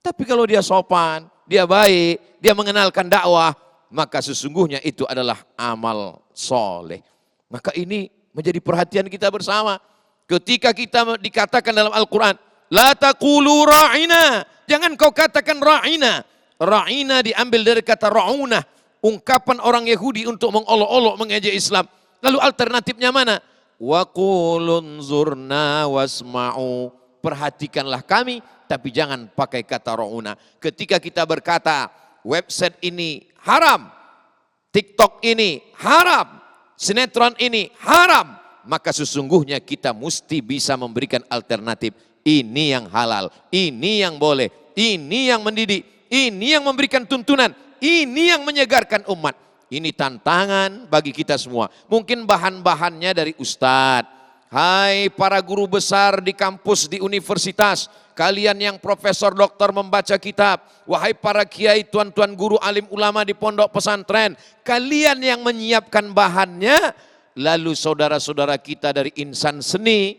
[SPEAKER 6] Tapi kalau dia sopan, dia baik, dia mengenalkan dakwah, maka sesungguhnya itu adalah amal soleh. Maka ini menjadi perhatian kita bersama. Ketika kita dikatakan dalam Al-Quran, la taqulu ra'ina, jangan kau katakan ra'ina. Ra'ina diambil dari kata ra'unah, ungkapan orang Yahudi untuk mengolok-olok, mengejek Islam. Lalu alternatifnya mana? wa qulun zurna wasma'u. Perhatikanlah kami, tapi jangan pakai kata ra'una. Ketika kita berkata, website ini haram, TikTok ini haram, sinetron ini haram, maka sesungguhnya kita mesti bisa memberikan alternatif. Ini yang halal, ini yang boleh, ini yang mendidik, ini yang memberikan tuntunan, ini yang menyegarkan umat. Ini tantangan bagi kita semua. Mungkin bahan-bahannya dari ustadz. Hai para guru besar di kampus, di universitas, kalian yang profesor doktor membaca kitab, wahai para kiai, tuan-tuan guru alim ulama di pondok pesantren, kalian yang menyiapkan bahannya, lalu saudara-saudara kita dari insan seni,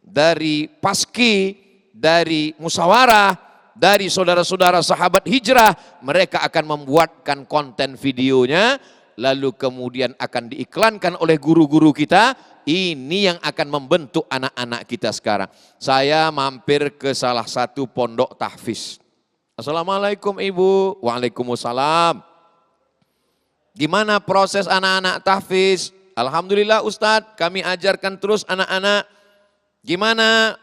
[SPEAKER 6] dari paski, dari musyawarah, dari saudara-saudara sahabat hijrah, mereka akan membuatkan konten videonya, lalu kemudian akan diiklankan oleh guru-guru kita. Ini yang akan membentuk anak-anak kita sekarang. Saya mampir ke salah satu pondok tahfiz. Assalamualaikum Ibu. Waalaikumsalam. Gimana proses anak-anak tahfiz? Alhamdulillah Ustadz, kami ajarkan terus anak-anak. Gimana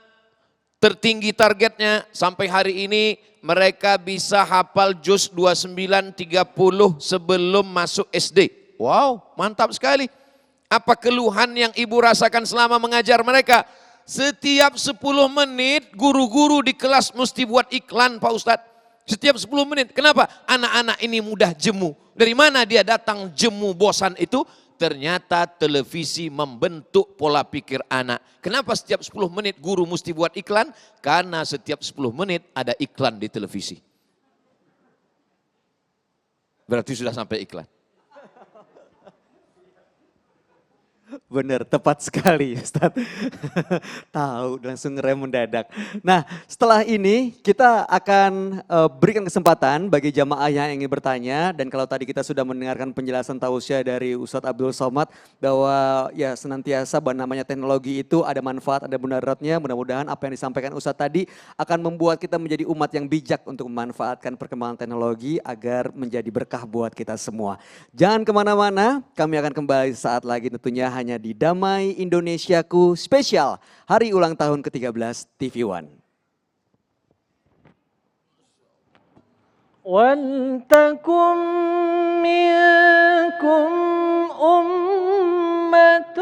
[SPEAKER 6] tertinggi targetnya? Sampai hari ini mereka bisa hafal juz 29, 30 sebelum masuk SD. Wow, mantap sekali. Apa keluhan yang ibu rasakan selama mengajar mereka? Setiap 10 menit guru-guru di kelas mesti buat iklan Pak Ustadz. Setiap 10 menit. Kenapa? Anak-anak ini mudah jemu. Dari mana dia datang jemu bosan itu? Ternyata televisi membentuk pola pikir anak. Kenapa setiap 10 menit guru mesti buat iklan? Karena setiap 10 menit ada iklan di televisi. Berarti sudah sampai iklan.
[SPEAKER 5] Benar, tepat sekali Ustadz. Tahu, langsung ngerem mendadak. Nah, setelah ini kita akan berikan kesempatan bagi jamaah yang ingin bertanya. Dan kalau tadi kita sudah mendengarkan penjelasan tausiah dari Ustadz Abdul Somad bahwa ya senantiasa namanya teknologi itu ada manfaat, ada mudaratnya. Mudah-mudahan apa yang disampaikan Ustadz tadi akan membuat kita menjadi umat yang bijak untuk memanfaatkan perkembangan teknologi agar menjadi berkah buat kita semua. Jangan kemana-mana, kami akan kembali saat lagi tentunya hanya di Damai Indonesiaku spesial hari ulang tahun ke-13 TV One.
[SPEAKER 1] وَلْتَكُنْ مِنْكُمْ أُمَّةٌ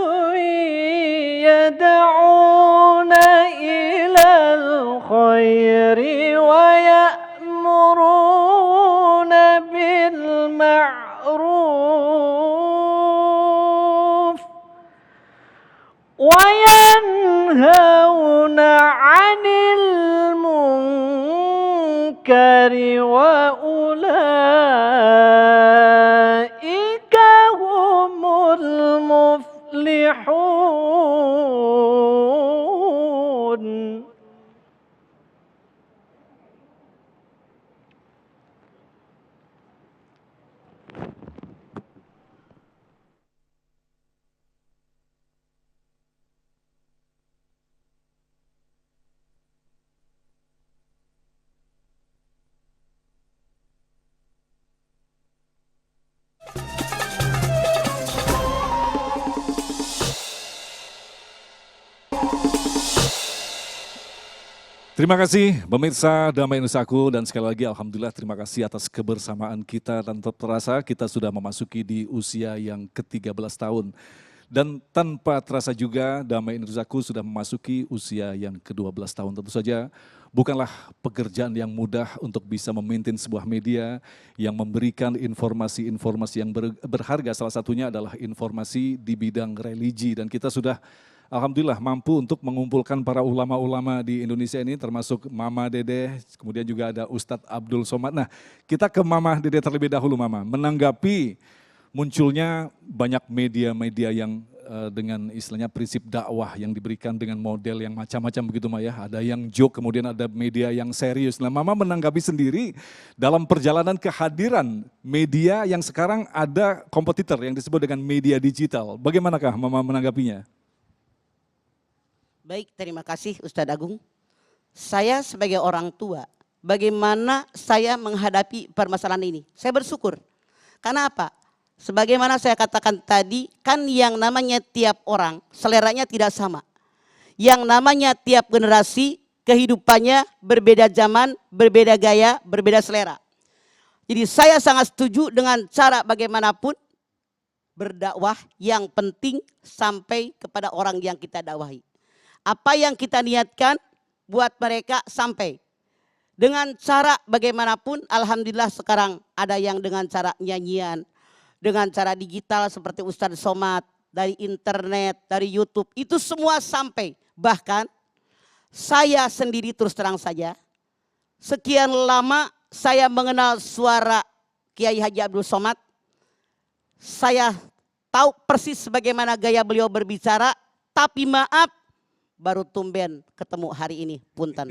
[SPEAKER 1] يَدْعُونَ إِلَى الْخَيْرِ وَيَأْمُرُونَ بِالْمَعْرُوفِ وَيَنْهَوْنَ عَنِ الْمُنْكَرِ وَأُولَئِكَ هُمُ الْمُفْلِحُونَ.
[SPEAKER 2] Terima kasih pemirsa Damai Indonesiaku dan sekali lagi Alhamdulillah terima kasih atas kebersamaan kita dan terasa kita sudah memasuki di usia yang ke-13 tahun. Dan tanpa terasa juga Damai Indonesiaku sudah memasuki usia yang ke-12 tahun. Tentu saja bukanlah pekerjaan yang mudah untuk bisa memaintain sebuah media yang memberikan informasi-informasi yang berharga. Salah satunya adalah informasi di bidang religi dan kita sudah Alhamdulillah mampu untuk mengumpulkan para ulama-ulama di Indonesia ini termasuk Mama Dede, kemudian juga ada Ustadz Abdul Somad. Nah kita ke Mama Dede terlebih dahulu Mama, menanggapi munculnya banyak media-media yang dengan istilahnya prinsip dakwah yang diberikan dengan model yang macam-macam begitu Maya. Ada yang joke, kemudian ada media yang serius. Nah Mama menanggapi sendiri dalam perjalanan kehadiran media yang sekarang ada kompetitor yang disebut dengan media digital. Bagaimanakah Mama menanggapinya?
[SPEAKER 3] Baik, terima kasih Ustadz Agung. Saya sebagai orang tua, bagaimana saya menghadapi permasalahan ini? Saya bersyukur. Karena apa? Sebagaimana saya katakan tadi, kan yang namanya tiap orang seleranya tidak sama. Yang namanya tiap generasi kehidupannya berbeda zaman, berbeda gaya, berbeda selera. Jadi saya sangat setuju dengan cara bagaimanapun berdakwah yang penting sampai kepada orang yang kita dakwahi. Apa yang kita niatkan buat mereka sampai. Dengan cara bagaimanapun, alhamdulillah sekarang ada yang dengan cara nyanyian, dengan cara digital seperti Ustadz Somad, dari internet, dari YouTube, itu semua sampai. Bahkan saya sendiri terus terang saja, sekian lama saya mengenal suara Kiai Haji Abdul Somad, saya tahu persis bagaimana gaya beliau berbicara, tapi maaf, baru tumben ketemu hari ini, punten.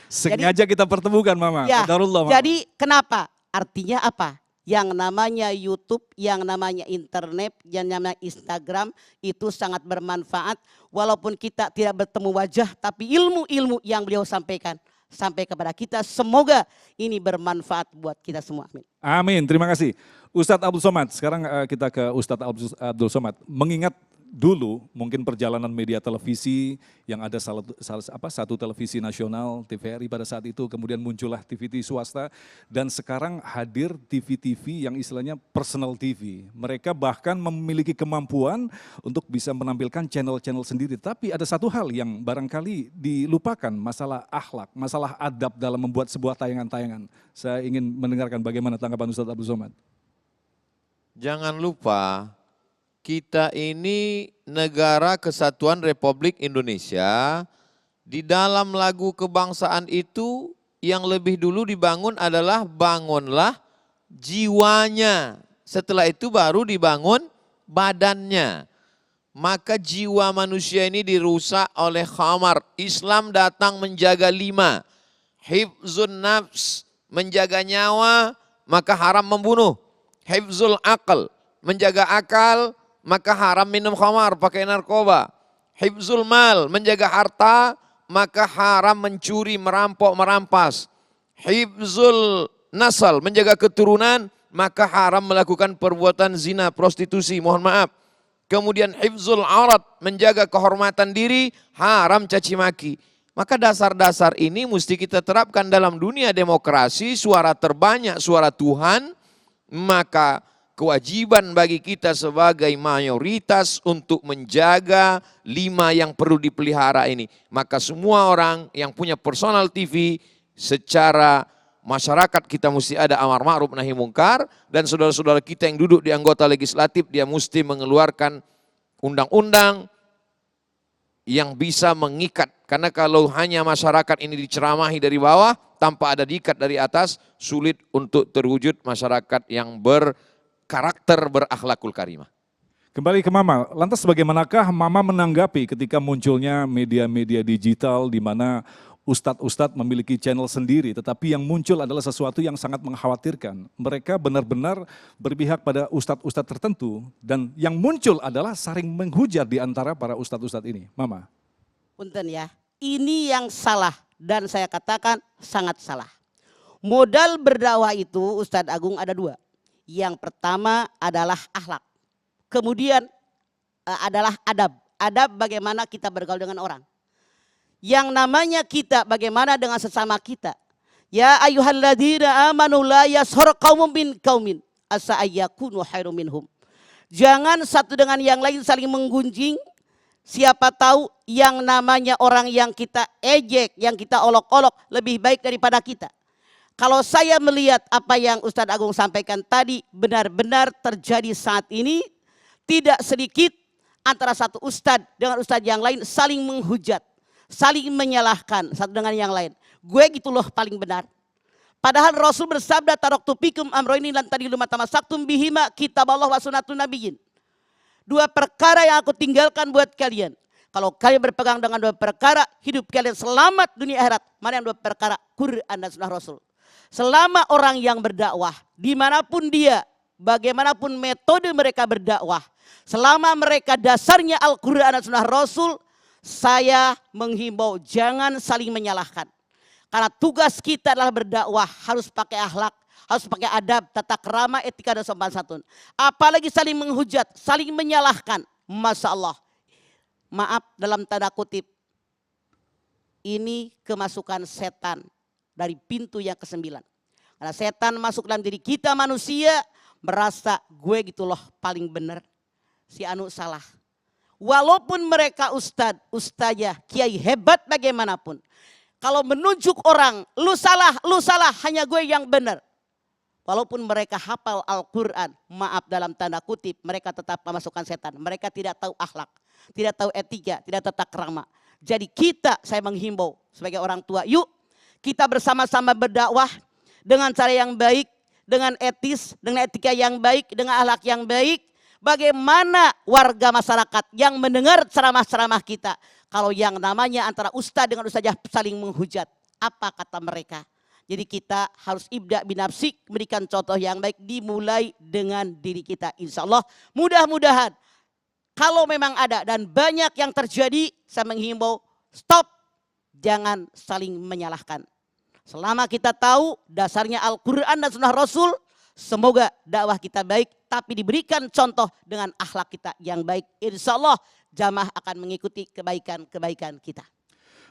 [SPEAKER 2] Sengaja kita pertemukan Mama.
[SPEAKER 3] Ya,
[SPEAKER 2] Qadarullah, Mama.
[SPEAKER 3] jadi kenapa? Artinya apa? Yang namanya YouTube, yang namanya internet, yang namanya Instagram itu sangat bermanfaat. Walaupun kita tidak bertemu wajah, tapi ilmu-ilmu yang beliau sampaikan sampai kepada kita. Semoga ini bermanfaat buat kita semua. Amin.
[SPEAKER 2] Amin, terima kasih. Ustadz Abdul Somad, sekarang kita ke Ustadz Abdul Somad. Mengingat dulu mungkin perjalanan media televisi yang ada satu televisi nasional TVRI pada saat itu, kemudian muncullah TV swasta, dan sekarang hadir TV yang istilahnya personal TV. Mereka bahkan memiliki kemampuan untuk bisa menampilkan channel-channel sendiri. Tapi ada satu hal yang barangkali dilupakan, masalah akhlak, masalah adab dalam membuat sebuah tayangan-tayangan. Saya ingin mendengarkan bagaimana tanggapan Ustadz Abdul Somad.
[SPEAKER 6] Jangan lupa, kita ini negara kesatuan Republik Indonesia. Di dalam lagu kebangsaan itu yang lebih dulu dibangun adalah bangunlah jiwanya. Setelah itu baru dibangun badannya. Maka jiwa manusia ini dirusak oleh khamar. Islam datang menjaga 5. Hifzun nafs, menjaga nyawa, maka haram membunuh. Hifzul akal, menjaga akal, maka haram minum khamar, pakai narkoba. Hifzul mal, menjaga harta, maka haram mencuri, merampok, merampas. Hifzul nasal, menjaga keturunan, maka haram melakukan perbuatan zina, prostitusi, mohon maaf. Kemudian hifzul aurat, menjaga kehormatan diri, haram caci maki. Maka dasar-dasar ini mesti kita terapkan dalam dunia demokrasi, suara terbanyak, suara Tuhan, maka kewajiban bagi kita sebagai mayoritas untuk menjaga 5 yang perlu dipelihara ini. Maka semua orang yang punya personal TV, secara masyarakat kita mesti ada amar ma'ruf nahi mungkar, dan saudara-saudara kita yang duduk di anggota legislatif, dia mesti mengeluarkan undang-undang yang bisa mengikat. Karena kalau hanya masyarakat ini diceramahi dari bawah, tanpa ada diikat dari atas, sulit untuk terwujud masyarakat yang berkarakter berakhlakul karimah.
[SPEAKER 2] Kembali ke Mama, lantas bagaimanakah Mama menanggapi ketika munculnya media-media digital di mana ustadz-ustadz memiliki channel sendiri, tetapi yang muncul adalah sesuatu yang sangat mengkhawatirkan. Mereka benar-benar berpihak pada ustadz-ustadz tertentu, dan yang muncul adalah saling menghujat di antara para ustadz-ustadz ini. Mama.
[SPEAKER 3] Punten ya, ini yang salah dan saya katakan sangat salah. Modal berdakwah itu Ustadz Agung ada 2. Yang pertama adalah akhlak. Kemudian adalah adab. Adab bagaimana kita bergaul dengan orang. Yang namanya kita bagaimana dengan sesama kita. Ya ayyuhalladzina amanu la yashhar qaumun min qaumin asa ayyakunu khairum minhum. Jangan satu dengan yang lain saling menggunjing. Siapa tahu yang namanya orang yang kita ejek, yang kita olok-olok lebih baik daripada kita. Kalau saya melihat apa yang Ustadz Agung sampaikan tadi benar-benar terjadi saat ini, tidak sedikit antara satu ustadz dengan ustadz yang lain saling menghujat, saling menyalahkan satu dengan yang lain. Gue gitu loh paling benar. Padahal Rasul bersabda taroktu fikum amroini lan tadilu matamasaktum bihima kitaballah wa sunnatun nabiyyin. 2 perkara yang aku tinggalkan buat kalian. Kalau kalian berpegang dengan 2 perkara, hidup kalian selamat dunia akhirat. Mana yang 2 perkara? Quran dan sunnah Rasul. Selama orang yang berdakwah, dimanapun dia, bagaimanapun metode mereka berdakwah, selama mereka dasarnya Al-Quran dan sunnah Rasul, saya menghimbau jangan saling menyalahkan. Karena tugas kita adalah berdakwah, harus pakai akhlak, harus pakai adab, tata krama, etika dan sopan santun. Apalagi saling menghujat, saling menyalahkan. Masya Allah. Maaf dalam tanda kutip. Ini kemasukan setan dari pintu yang ke-9. Karena setan masuk dalam diri kita manusia, merasa gue gitu loh paling benar. Si anu salah. Walaupun mereka ustadz, ustazah, kiai hebat bagaimanapun. Kalau menunjuk orang, lu salah, hanya gue yang benar. Walaupun mereka hafal Al-Quran, maaf dalam tanda kutip, mereka tetap memasukkan setan. Mereka tidak tahu akhlak, tidak tahu etika, tidak tata krama. Jadi kita, saya menghimbau sebagai orang tua, yuk kita bersama-sama berdakwah dengan cara yang baik, dengan etis, dengan etika yang baik, dengan akhlak yang baik. Bagaimana warga masyarakat yang mendengar ceramah-ceramah kita, kalau yang namanya antara ustadz dengan ustazah saling menghujat, apa kata mereka? Jadi kita harus ibda binafsik, memberikan contoh yang baik, dimulai dengan diri kita. Insya Allah mudah-mudahan kalau memang ada dan banyak yang terjadi, saya menghimbau stop, jangan saling menyalahkan. Selama kita tahu dasarnya Al-Quran dan Sunnah Rasul, semoga dakwah kita baik, tapi diberikan contoh dengan akhlak kita yang baik. Insya Allah jamaah akan mengikuti kebaikan-kebaikan kita.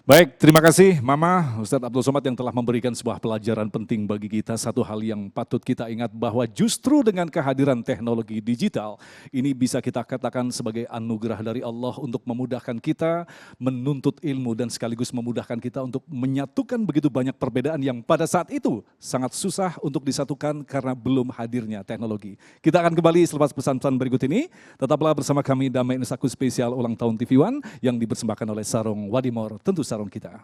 [SPEAKER 2] Baik, terima kasih Mama Ustadz Abdul Somad yang telah memberikan sebuah pelajaran penting bagi kita. Satu hal yang patut kita ingat bahwa justru dengan kehadiran teknologi digital, ini bisa kita katakan sebagai anugerah dari Allah untuk memudahkan kita menuntut ilmu dan sekaligus memudahkan kita untuk menyatukan begitu banyak perbedaan yang pada saat itu sangat susah untuk disatukan karena belum hadirnya teknologi. Kita akan kembali selepas pesan-pesan berikut ini. Tetaplah bersama kami Damai Nusaku spesial ulang tahun TV One yang dipersembahkan oleh Sarung Wadimor, tentu sarung kita.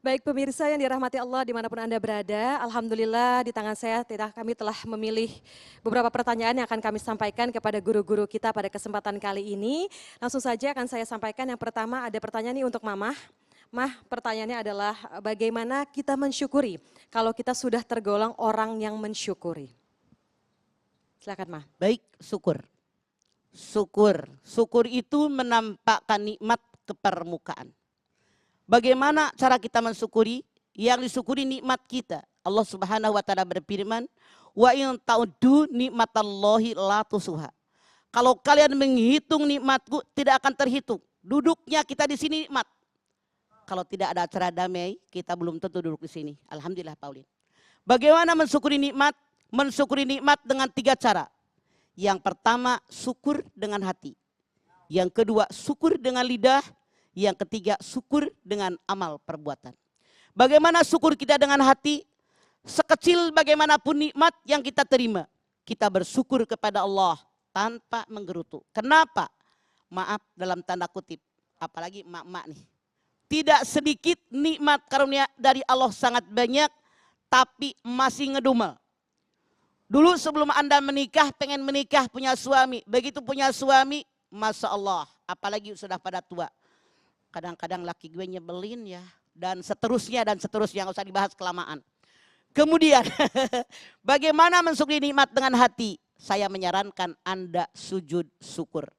[SPEAKER 4] Baik pemirsa yang dirahmati Allah dimanapun Anda berada, Alhamdulillah di tangan saya kami telah memilih beberapa pertanyaan yang akan kami sampaikan kepada guru-guru kita pada kesempatan kali ini. Langsung saja akan saya sampaikan. Yang pertama ada pertanyaan nih untuk Mamah. Mah, pertanyaannya adalah bagaimana kita mensyukuri kalau kita sudah tergolong orang yang mensyukuri? Silakan Mah.
[SPEAKER 3] Baik, syukur. Syukur itu menampakkan nikmat ke permukaan. Bagaimana cara kita mensyukuri? Yang disyukuri nikmat kita. Allah Subhanahu wa taala berfirman, "Wa in ta'uddu nikmatallahi la tusuha." Kalau kalian menghitung nikmatku tidak akan terhitung. Duduknya kita di sini nikmat. Kalau tidak ada acara damai, kita belum tentu duduk di sini. Alhamdulillah Paulin. Bagaimana mensyukuri nikmat? Mensyukuri nikmat dengan 3 cara. Yang pertama, syukur dengan hati. Yang kedua, syukur dengan lidah. Yang ketiga, syukur dengan amal perbuatan. Bagaimana syukur kita dengan hati? Sekecil bagaimanapun nikmat yang kita terima, kita bersyukur kepada Allah tanpa menggerutu. Kenapa? Maaf dalam tanda kutip, apalagi emak-emak nih. Tidak sedikit nikmat karunia dari Allah sangat banyak, tapi masih ngedumel. Dulu sebelum Anda menikah, pengen menikah punya suami. Begitu punya suami, Masya Allah, apalagi sudah pada tua. Kadang-kadang laki gue nyebelin ya. Dan seterusnya, nggak usah dibahas kelamaan. Kemudian, bagaimana mensyukuri nikmat dengan hati? Saya menyarankan Anda sujud syukur.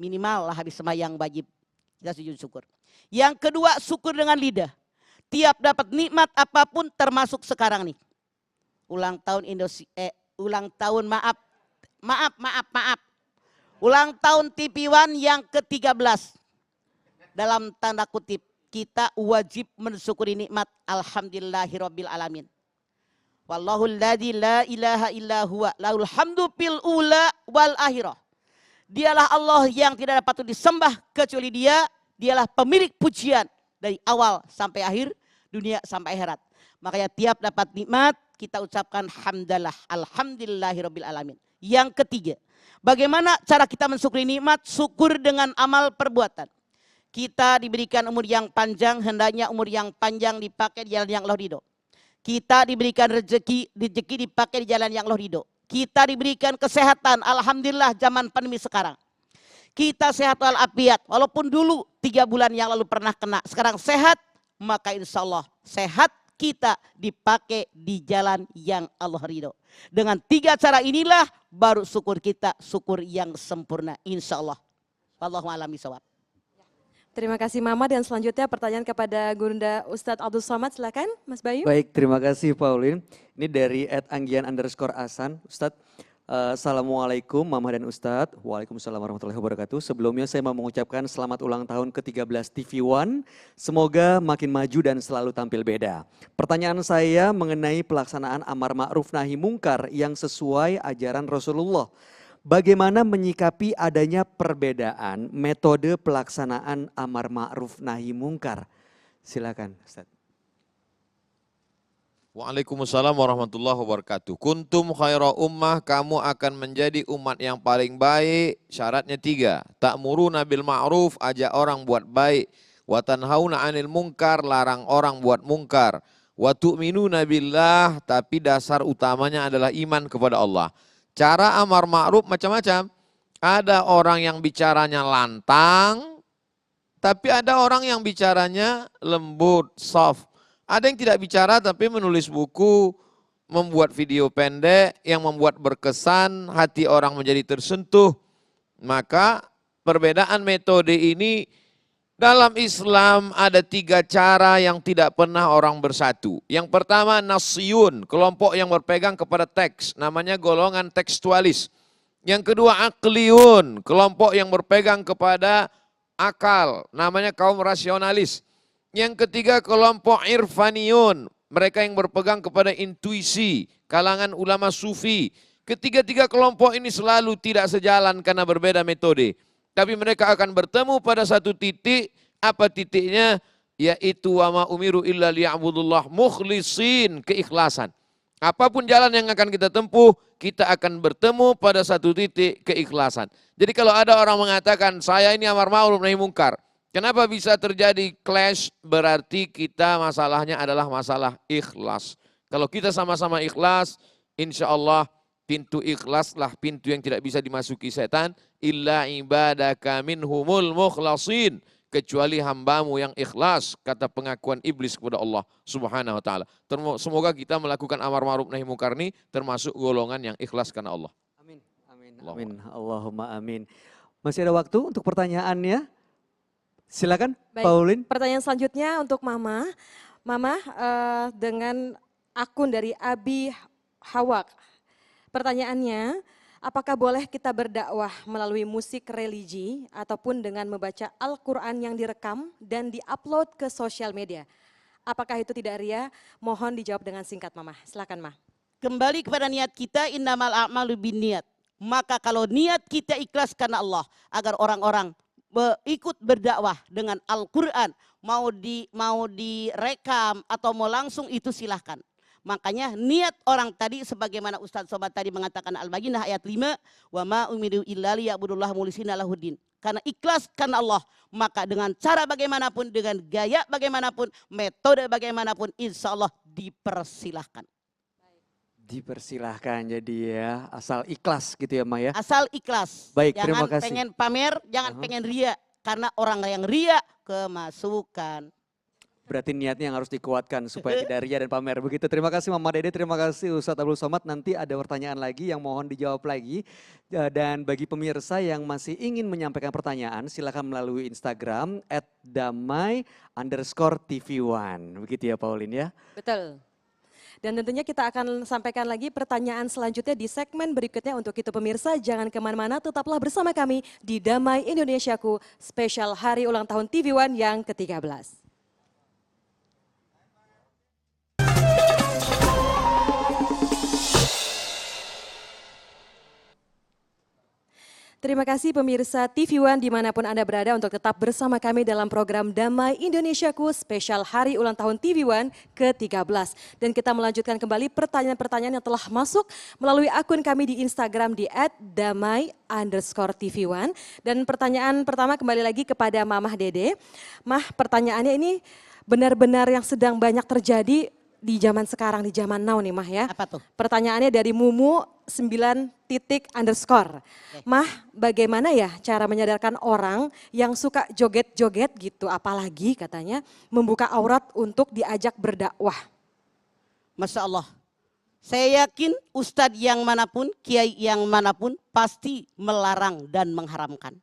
[SPEAKER 3] Minimal lah habis semayang wajib, kita sujud syukur. Yang kedua, syukur dengan lidah. Tiap dapat nikmat apapun termasuk sekarang nih. Ulang tahun Ulang tahun TV One yang ke-13. Dalam tanda kutip, kita wajib mensyukuri nikmat alhamdulillahirabbil alamin. Wallahul ladzi la ilaha illa huwa lahul hamdu fil ula wal akhirah. Dialah Allah yang tidak dapat disembah kecuali Dia. Dialah pemilik pujian dari awal sampai akhir, dunia sampai akhirat. Makanya tiap dapat nikmat kita ucapkan hamdalah, alhamdulillahirabbil alamin. Yang ketiga, bagaimana cara kita mensyukuri nikmat? Syukur dengan amal perbuatan. Kita diberikan umur yang panjang, hendaknya umur yang panjang dipakai di jalan yang Allah ridho. Kita diberikan rezeki dipakai di jalan yang Allah ridho. Kita diberikan kesehatan, alhamdulillah zaman pandemi sekarang. Kita sehat walafiat, walaupun dulu 3 bulan yang lalu pernah kena, sekarang sehat, maka insya Allah sehat kita dipakai di jalan yang Allah ridho. Dengan 3 cara inilah baru syukur kita, syukur yang sempurna insya Allah. Wallahu a'lam bishawab.
[SPEAKER 4] Terima kasih Mama, dan selanjutnya pertanyaan kepada Gurunda Ustadz Abdul Somad, silakan Mas Bayu.
[SPEAKER 5] Baik, terima kasih Pauline. Ini dari @anggian_asan. Ustadz, Assalamualaikum Mama dan Ustadz. Waalaikumsalam warahmatullahi wabarakatuh. Sebelumnya saya mau mengucapkan selamat ulang tahun ke-13 TV One. Semoga makin maju dan selalu tampil beda. Pertanyaan saya mengenai pelaksanaan amar ma'ruf nahi mungkar yang sesuai ajaran Rasulullah. Bagaimana menyikapi adanya perbedaan metode pelaksanaan amar ma'ruf nahi mungkar? Silakan Ustaz.
[SPEAKER 6] Waalaikumsalam warahmatullahi wabarakatuh. Kuntum khaira ummah, kamu akan menjadi umat yang paling baik. Syaratnya 3. Ta'muruna bil ma'ruf, ajak orang buat baik. Wa tanhauna 'anil munkar, larang orang buat mungkar. Wa tu'minuna billah, tapi dasar utamanya adalah iman kepada Allah. Cara amar ma'ruf macam-macam. Ada orang yang bicaranya lantang, tapi ada orang yang bicaranya lembut, soft. Ada yang tidak bicara tapi menulis buku, membuat video pendek yang membuat berkesan, hati orang menjadi tersentuh. Maka perbedaan metode ini dalam Islam ada 3 cara yang tidak pernah orang bersatu. Yang pertama nasyun, kelompok yang berpegang kepada teks, namanya golongan tekstualis. Yang kedua akliyun, kelompok yang berpegang kepada akal, namanya kaum rasionalis. Yang ketiga kelompok irfaniyun, mereka yang berpegang kepada intuisi, kalangan ulama sufi. Ketiga-tiga kelompok ini selalu tidak sejalan karena berbeda metode. Tapi mereka akan bertemu pada satu titik. Apa titiknya? Yaitu wa ma umiru illa liya'budullah mukhlisin, keikhlasan. Apapun jalan yang akan kita tempuh, kita akan bertemu pada satu titik keikhlasan. Jadi kalau ada orang mengatakan saya ini amar ma'ruf nahi mungkar, kenapa bisa terjadi clash? Berarti kita masalahnya adalah masalah ikhlas. Kalau kita sama-sama ikhlas, insya Allah pintu ikhlaslah pintu yang tidak bisa dimasuki setan. Illa ibadaka minhumul mukhlasin, kecuali hambamu yang ikhlas, kata pengakuan iblis kepada Allah subhanahu wa ta'ala. Semoga kita melakukan amar ma'ruf nahi mungkar ini termasuk golongan yang ikhlas karena Allah.
[SPEAKER 5] Amin, amin, amin. Allahumma amin. Masih ada waktu untuk pertanyaannya? Silakan
[SPEAKER 4] Baik,
[SPEAKER 5] Pauline.
[SPEAKER 4] pertanyaan selanjutnya untuk Mama. Mama dengan akun dari Abi Hawak. Pertanyaannya, apakah boleh kita berdakwah melalui musik religi ataupun dengan membaca Al-Quran yang direkam dan diupload ke sosial media? Apakah itu tidak ria? Mohon dijawab dengan singkat Mama. Silakan Ma.
[SPEAKER 3] Kembali kepada niat kita, innamal a'malu binniyat. Maka kalau niat kita ikhlas karena Allah, agar orang-orang ikut berdakwah dengan Al-Quran, mau direkam atau mau langsung, itu silahkan. Makanya niat orang tadi sebagaimana Ustadz Sobat tadi mengatakan Al-Baqarah ayat 5, wa ma umiru illa liya'budullaha mukhlishina lahuddin. Karena ikhlas karena Allah, maka dengan cara bagaimanapun, dengan gaya bagaimanapun, metode bagaimanapun, insya Allah dipersilahkan.
[SPEAKER 5] Dipersilahkan, jadi ya asal ikhlas gitu ya Ma ya.
[SPEAKER 3] Asal ikhlas.
[SPEAKER 5] Baik,
[SPEAKER 3] jangan
[SPEAKER 5] terima kasih.
[SPEAKER 3] pengen pamer, jangan pengen ria. Karena orang yang ria kemasukan.
[SPEAKER 5] Berarti niatnya yang harus dikuatkan supaya tidak ria dan pamer. Begitu, terima kasih Mama Dede, terima kasih Ustadz Abdul Somad. Nanti ada pertanyaan lagi yang mohon dijawab lagi. Dan bagi pemirsa yang masih ingin menyampaikan pertanyaan, silakan melalui Instagram @damai_TV1. Begitu ya Pauline ya.
[SPEAKER 4] Betul. Dan tentunya kita akan sampaikan lagi pertanyaan selanjutnya di segmen berikutnya. Untuk itu pemirsa jangan kemana-mana, tetaplah bersama kami di Damai Indonesiaku spesial hari ulang tahun TV One yang ke-13. Terima kasih pemirsa TV One dimanapun Anda berada untuk tetap bersama kami dalam program Damai Indonesiaku spesial Hari Ulang Tahun TV One ke-13. Dan kita melanjutkan kembali pertanyaan-pertanyaan yang telah masuk melalui akun kami di Instagram di @damai_TV1. Dan pertanyaan pertama kembali lagi kepada Mamah Dede. Mah, pertanyaannya ini benar-benar yang sedang banyak terjadi di zaman sekarang, di zaman now nih Mah ya.
[SPEAKER 3] Apa tuh?
[SPEAKER 4] Pertanyaannya dari Mumu 9__. Mah, bagaimana ya cara menyadarkan orang yang suka joget-joget gitu, apalagi katanya membuka aurat untuk diajak berdakwah?
[SPEAKER 3] Masya Allah. Saya yakin ustadz yang manapun, kiai yang manapun pasti melarang dan mengharamkan.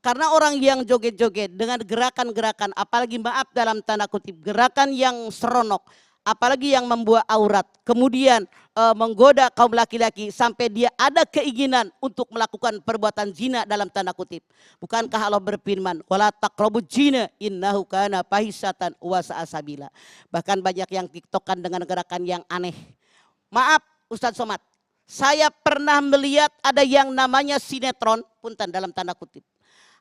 [SPEAKER 3] Karena orang yang joget-joget dengan gerakan-gerakan, apalagi maaf dalam tanda kutip, gerakan yang seronok, apalagi yang membuat aurat, kemudian menggoda kaum laki-laki sampai dia ada keinginan untuk melakukan perbuatan zina dalam tanda kutip. Bukankah Allah berfirman, wala taqrabuz zina innahu kana fahisatan wa sa'a sabila. Bahkan banyak yang tiktokan dengan gerakan yang aneh. Maaf Ustadz Somad, saya pernah melihat ada yang namanya sinetron, punten dalam tanda kutip.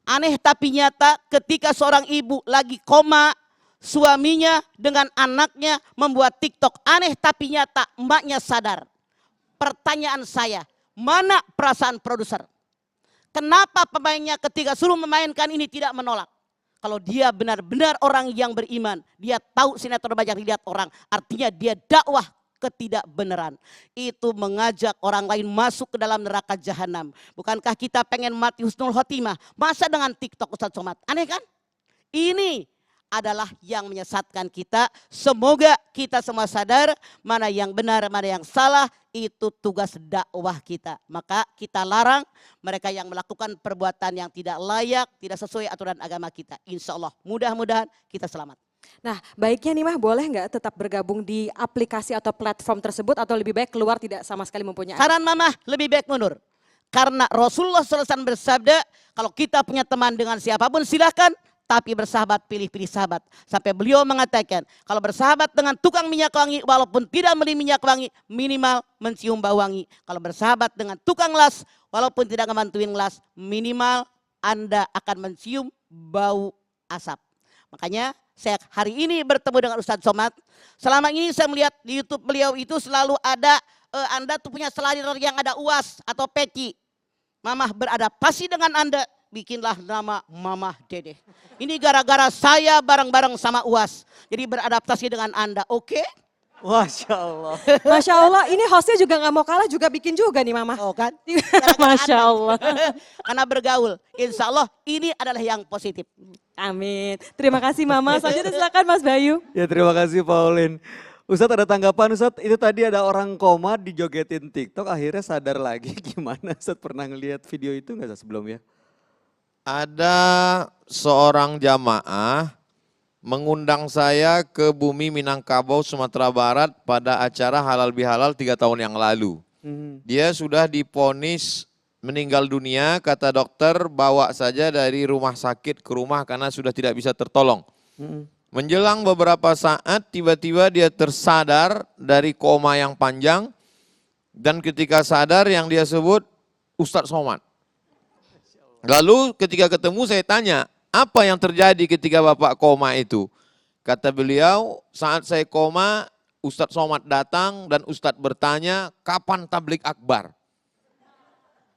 [SPEAKER 3] Aneh tapi nyata, ketika seorang ibu lagi koma, suaminya dengan anaknya membuat TikTok. Aneh tapi nyata, emaknya sadar. Pertanyaan saya, mana perasaan produser? Kenapa pemainnya ketika suruh memainkan ini tidak menolak? Kalau dia benar-benar orang yang beriman, dia tahu sinetron banyak dilihat orang, artinya dia dakwah ketidakbenaran. Itu mengajak orang lain masuk ke dalam neraka jahanam. Bukankah kita pengen mati husnul khotimah? Masa dengan TikTok Ustadz Somad? Aneh kan? Ini adalah yang menyesatkan kita. Semoga kita semua sadar mana yang benar, mana yang salah. Itu tugas dakwah kita. Maka kita larang mereka yang melakukan perbuatan yang tidak layak, tidak sesuai aturan agama kita. Insya Allah mudah-mudahan kita selamat.
[SPEAKER 4] Nah, baiknya nih Mah, boleh nggak tetap bergabung di aplikasi atau platform tersebut atau lebih baik keluar tidak sama sekali mempunyai?
[SPEAKER 3] Saran Mama lebih baik mundur. Karena Rasulullah SAW bersabda, kalau kita punya teman dengan siapapun silahkan, tapi bersahabat pilih-pilih sahabat. Sampai beliau mengatakan, kalau bersahabat dengan tukang minyak wangi, walaupun tidak beli minyak wangi, minimal mencium bau wangi. Kalau bersahabat dengan tukang las, walaupun tidak ngebantuin las, minimal Anda akan mencium bau asap. Makanya saya hari ini bertemu dengan Ustadz Somad. Selama ini saya melihat di YouTube beliau itu selalu ada, Anda tuh punya slider yang ada UAS atau peci. Mamah beradaptasi dengan Anda, bikinlah nama Mamah Dede. Ini gara-gara saya bareng-bareng sama UAS. Jadi beradaptasi dengan Anda, oke?
[SPEAKER 5] Masya Allah.
[SPEAKER 4] Masya Allah, ini hostnya juga nggak mau kalah, juga bikin juga nih Mama.
[SPEAKER 3] Oh kan?
[SPEAKER 4] Masya Allah.
[SPEAKER 3] Karena bergaul, insya Allah ini adalah yang positif.
[SPEAKER 4] Amin. Terima kasih Mama. Selanjutnya silakan Mas Bayu.
[SPEAKER 5] Ya terima kasih Pauline. Ustadz ada tanggapan Ustadz, itu tadi ada orang koma dijogetin TikTok akhirnya sadar lagi, gimana Ustadz, pernah ngelihat video itu nggak Ustadz sebelumnya?
[SPEAKER 6] Ada seorang jamaah mengundang saya ke bumi Minangkabau, Sumatera Barat pada acara Halal Bihalal 3 tahun yang lalu. Dia sudah divonis meninggal dunia, kata dokter bawa saja dari rumah sakit ke rumah karena sudah tidak bisa tertolong. Menjelang beberapa saat tiba-tiba dia tersadar dari koma yang panjang dan ketika sadar yang dia sebut Ustadz Somad. Lalu ketika ketemu saya tanya, apa yang terjadi ketika Bapak koma itu? Kata beliau, saat saya koma Ustadz Somad datang dan Ustadz bertanya, kapan tablik akbar?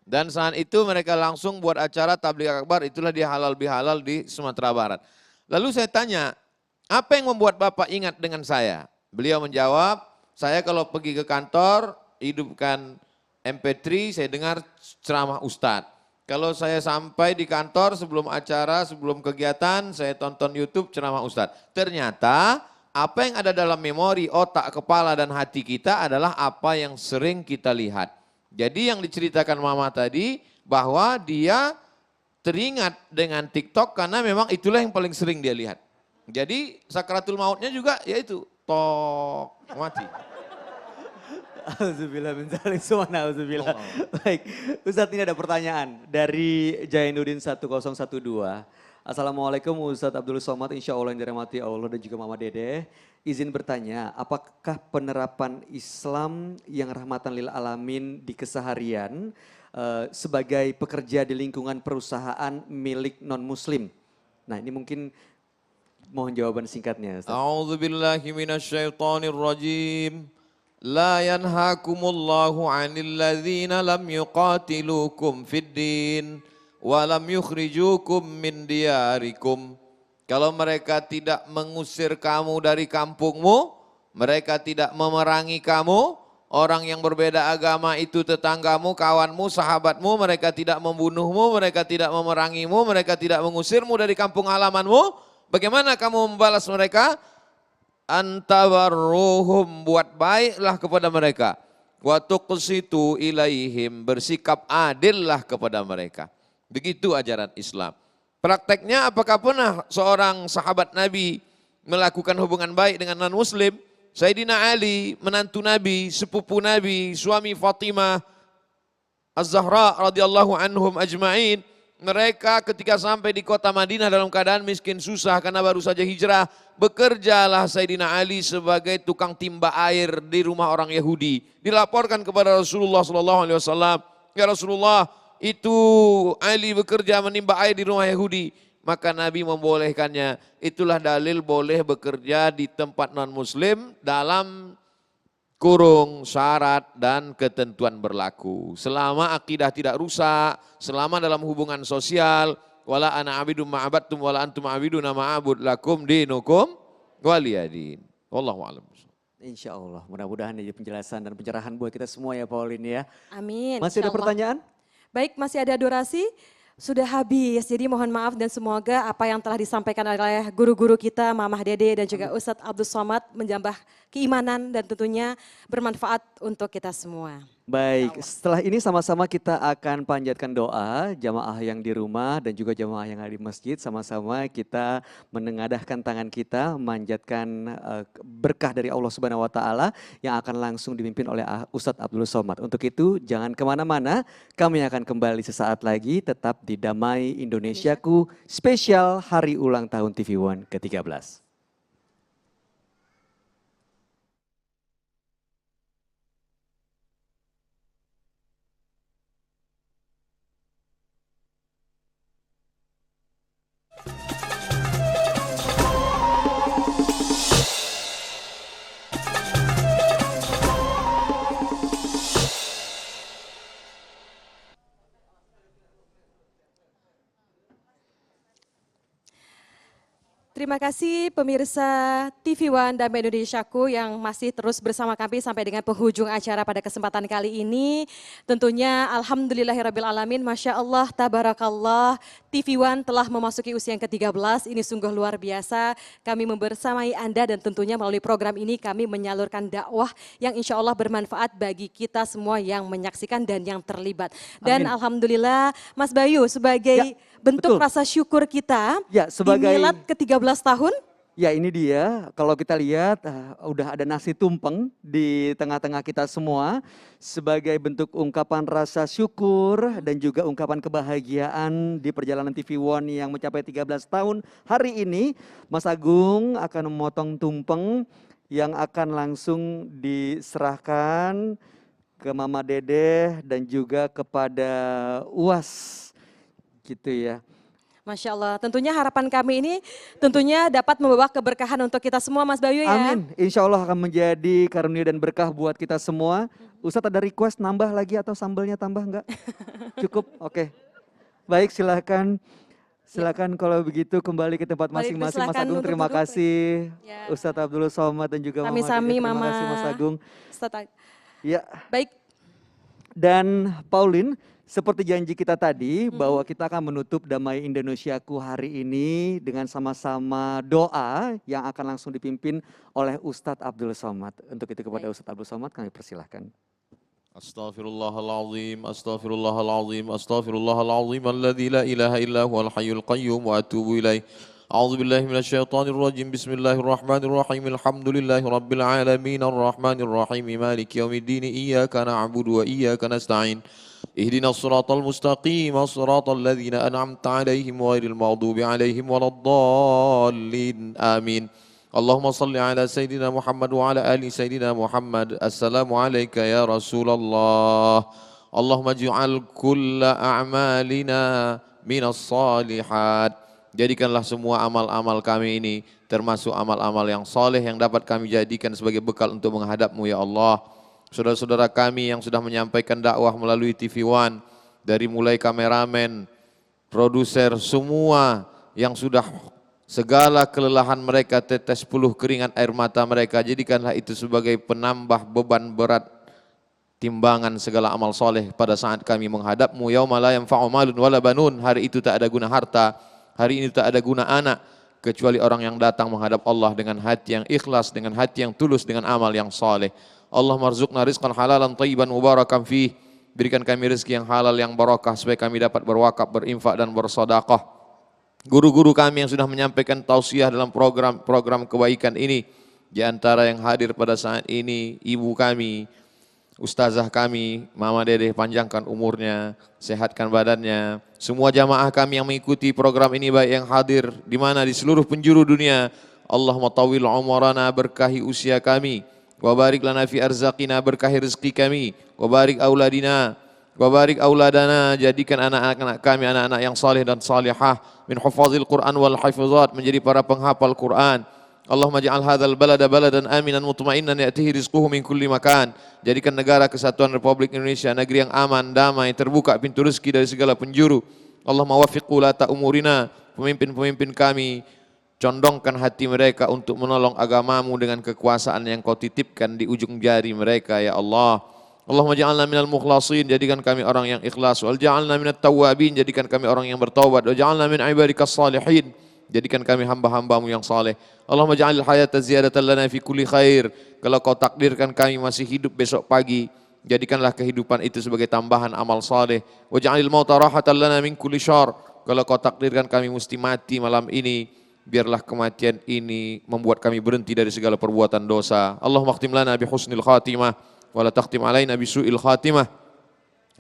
[SPEAKER 6] Dan saat itu mereka langsung buat acara tablik akbar, itulah dia halal bihalal di Sumatera Barat. Lalu saya tanya, apa yang membuat Bapak ingat dengan saya? Beliau menjawab, saya kalau pergi ke kantor, hidupkan MP3, saya dengar ceramah Ustadz. Kalau saya sampai di kantor sebelum acara, sebelum kegiatan, saya tonton YouTube ceramah Ustadz. Ternyata apa yang ada dalam memori, otak, kepala, dan hati kita adalah apa yang sering kita lihat. Jadi yang diceritakan Mama tadi bahwa dia teringat dengan TikTok karena memang itulah yang paling sering dia lihat. Jadi sakaratul mautnya juga yaitu tok mati.
[SPEAKER 5] Alhamdulillah min dzalik, alhamdulillah. Baik, Ustadz ini ada pertanyaan dari Jainuddin 1012. Assalamualaikum Ustadz Abdul Somad, insya Allah yang dirahmati Allah dan juga Mama Dede. Izin bertanya, apakah penerapan Islam yang rahmatan lil alamin di keseharian sebagai pekerja di lingkungan perusahaan milik non-muslim? Nah ini mungkin mohon jawaban singkatnya Ustadz.
[SPEAKER 6] A'udzu billahi minasyaitonir rajim. La yanhakumullahu 'anil ladzina lam yuqatilukum fid din walam yukhrijukum min diyarikum. Kalau mereka tidak mengusir kamu dari kampungmu, mereka tidak memerangi kamu, orang yang berbeda agama itu tetanggamu, kawanmu, sahabatmu, mereka tidak membunuhmu, mereka tidak memerangimu, mereka tidak mengusirmu dari kampung halamanmu, bagaimana kamu membalas mereka? Antabarruhum, buat baiklah kepada mereka. Wa tuqsitu ilaihim, bersikap adillah kepada mereka. Begitu ajaran Islam. Prakteknya apakah pernah seorang sahabat Nabi melakukan hubungan baik dengan non-muslim? Sayyidina Ali, menantu Nabi, sepupu Nabi, suami Fatimah Az-Zahra radhiyallahu anhum ajma'in. Mereka ketika sampai di kota Madinah dalam keadaan miskin susah karena baru saja hijrah. Bekerjalah Sayyidina Ali sebagai tukang timba air di rumah orang Yahudi. Dilaporkan kepada Rasulullah SAW. Ya Rasulullah, itu Ali bekerja menimba air di rumah Yahudi. Maka Nabi membolehkannya. Itulah dalil boleh bekerja di tempat non-muslim dalam kurung syarat dan ketentuan berlaku. Selama akidah tidak rusak, selama dalam hubungan sosial, wala ana abidum ma'abadtum wala antum abiduna ma'abud lakum dinukum waliyadin. Wallahu a'lam.
[SPEAKER 5] Insya Allah, mudah-mudahan jadi penjelasan dan pencerahan buat kita semua ya Pauline ya.
[SPEAKER 4] Amin.
[SPEAKER 5] Masih ada
[SPEAKER 4] Insya Allah.
[SPEAKER 5] pertanyaan?
[SPEAKER 4] Baik, masih ada durasi. Sudah habis, jadi mohon maaf dan semoga apa yang telah disampaikan oleh guru-guru kita, Mamah Dede dan juga Ustadz Abdul Somad menjambah keimanan dan tentunya bermanfaat untuk kita semua.
[SPEAKER 5] Baik, setelah ini sama-sama kita akan panjatkan doa jamaah yang di rumah dan juga jamaah yang ada di masjid. Sama-sama kita menengadahkan tangan kita, memanjatkan berkah dari Allah Subhanahu Wa Taala yang akan langsung dipimpin oleh Ustadz Abdul Somad. Untuk itu jangan kemana-mana, kami akan kembali sesaat lagi tetap di Damai Indonesiaku spesial Hari Ulang Tahun TV One ke-13.
[SPEAKER 4] Terima kasih pemirsa TV One Damai Indonesiaku yang masih terus bersama kami sampai dengan penghujung acara pada kesempatan kali ini. Tentunya alhamdulillahirrabbilalamin, Masya Allah, tabarakallah, TV One telah memasuki usia yang ke-13, ini sungguh luar biasa. Kami membersamai Anda dan tentunya melalui program ini kami menyalurkan dakwah yang insya Allah bermanfaat bagi kita semua yang menyaksikan dan yang terlibat. Dan
[SPEAKER 5] Amin.
[SPEAKER 4] alhamdulillah Mas Bayu sebagai bentuk
[SPEAKER 5] betul.
[SPEAKER 4] rasa syukur kita
[SPEAKER 5] Ya, sebagai
[SPEAKER 4] di milad ke-13 tahun.
[SPEAKER 5] Ya ini dia, kalau kita lihat udah ada nasi tumpeng di tengah-tengah kita semua sebagai bentuk ungkapan rasa syukur dan juga ungkapan kebahagiaan di perjalanan TV One yang mencapai 13 tahun. Hari ini Mas Agung akan memotong tumpeng yang akan langsung diserahkan ke Mama Dede dan juga kepada UAS gitu ya.
[SPEAKER 4] Masya Allah, tentunya harapan kami ini tentunya dapat membawa keberkahan untuk kita semua Mas Bayu ya.
[SPEAKER 5] Amin, insya Allah akan menjadi karunia dan berkah buat kita semua. Ustadz ada request nambah lagi atau sambelnya tambah enggak? Cukup, oke. Baik silakan. Silakan kalau begitu kembali ke tempat
[SPEAKER 4] Baik,
[SPEAKER 5] masing-masing. Mas
[SPEAKER 4] silakan
[SPEAKER 5] Agung
[SPEAKER 4] untuk
[SPEAKER 5] terima
[SPEAKER 4] duduk.
[SPEAKER 5] kasih.
[SPEAKER 4] Ya.
[SPEAKER 5] Ustadz Abdul Somad dan juga Mama
[SPEAKER 4] Sami-sami
[SPEAKER 5] Dede. Terima
[SPEAKER 4] Mama.
[SPEAKER 5] kasih Mas Agung.
[SPEAKER 4] Ustadz.
[SPEAKER 5] Ya.
[SPEAKER 4] Baik,
[SPEAKER 5] Dan Pauline, seperti janji kita tadi bahwa kita akan menutup Damai Indonesiaku hari ini dengan sama-sama doa yang akan langsung dipimpin oleh Ustadz Abdul Somad. Untuk itu kepada Ustadz Abdul Somad kami persilahkan.
[SPEAKER 6] Astaghfirullahaladzim, astaghfirullahaladzim, astaghfirullahaladzim, alladzi la ilaha illa huwal hayyul qayyum wa atubu ilaih. A'udzu billahi minasyaitonir rajim. Bismillahirrahmanirrahim. Alhamdulillahi rabbil alamin arrahmanir rahim maliki yaumiddin. Iyyaka na'budu wa iyyaka nasta'in. Ihdinas siratal mustaqim, siratal ladzina an'amta 'alaihim ghairil maghdubi 'alaihim waladdallin. Amin. Allahumma salli ala Sayyidina Muhammad wa ala ali Sayyidina Muhammad. Assalamu alayka ya Rasulullah. Allahumma ij'al kulla a'malina minas salihat. Jadikanlah semua amal-amal kami ini termasuk amal-amal yang soleh yang dapat kami jadikan sebagai bekal untuk menghadap-Mu ya Allah. Saudara-saudara kami yang sudah menyampaikan dakwah melalui TV One, dari mulai kameramen, produser, semua yang sudah segala kelelahan mereka, tetes puluh keringat air mata mereka, jadikanlah itu sebagai penambah beban berat timbangan segala amal soleh pada saat kami menghadap-Mu. Yauma la yanfa'u malun wala banun, hari itu tak ada guna harta, hari ini tak ada guna anak, kecuali orang yang datang menghadap Allah dengan hati yang ikhlas, dengan hati yang tulus, dengan amal yang soleh. Allahumma rzuqna rizqan halalan thayyiban mubarakan fih. Berikan kami rezeki yang halal yang barakah supaya kami dapat berwakaf, berinfak dan bersedekah. Guru-guru kami yang sudah menyampaikan tausiah dalam program kebaikan ini, di antara yang hadir pada saat ini ibu kami, ustazah kami, Mama Dede, panjangkan umurnya, sehatkan badannya. Semua jamaah kami yang mengikuti program ini baik yang hadir di mana di seluruh penjuru dunia. Allahumma tawil umrana, berkahi usia kami. Wa barik lana fi arzaqina, berkahi rezeki kami. Wa barik auladina, wa barik auladana, jadikan anak-anak kami anak-anak yang saleh dan salihah, min hufazil Quran wal hafizat, menjadi para penghafal Quran. Allahumma ja'al hadzal balada baladan aminan mutma'innan ya'tihi rizquhu min kulli makan. Jadikan negara kesatuan Republik Indonesia negeri yang aman, damai, terbuka pintu rezeki dari segala penjuru. Allahumma waffiq ulata umurina, pemimpin-pemimpin kami, condongkan hati mereka untuk menolong agamamu dengan kekuasaan yang Kau titipkan di ujung jari mereka ya Allah. Allahumma ja'alna minal mukhlasin, jadikan kami orang yang ikhlas. Wal ja'alna minat tawwabin, jadikan kami orang yang bertaubat. Wa ja'alna min ibadikas salihin, jadikan kami hamba-hambamu yang saleh. Allahumma ja'alil hayata ziyadatan lana fi kulli khair. Kalau Kau takdirkan kami masih hidup besok pagi, jadikanlah kehidupan itu sebagai tambahan amal saleh. Wa ja'alil mauta rahatan lana min kulli syarr. Kalau Kau takdirkan kami mesti mati malam ini, biarlah kematian ini membuat kami berhenti dari segala perbuatan dosa. Allahumma khtim lana bi husnil khatimah wa la takhtim alaina bi su'il khatimah.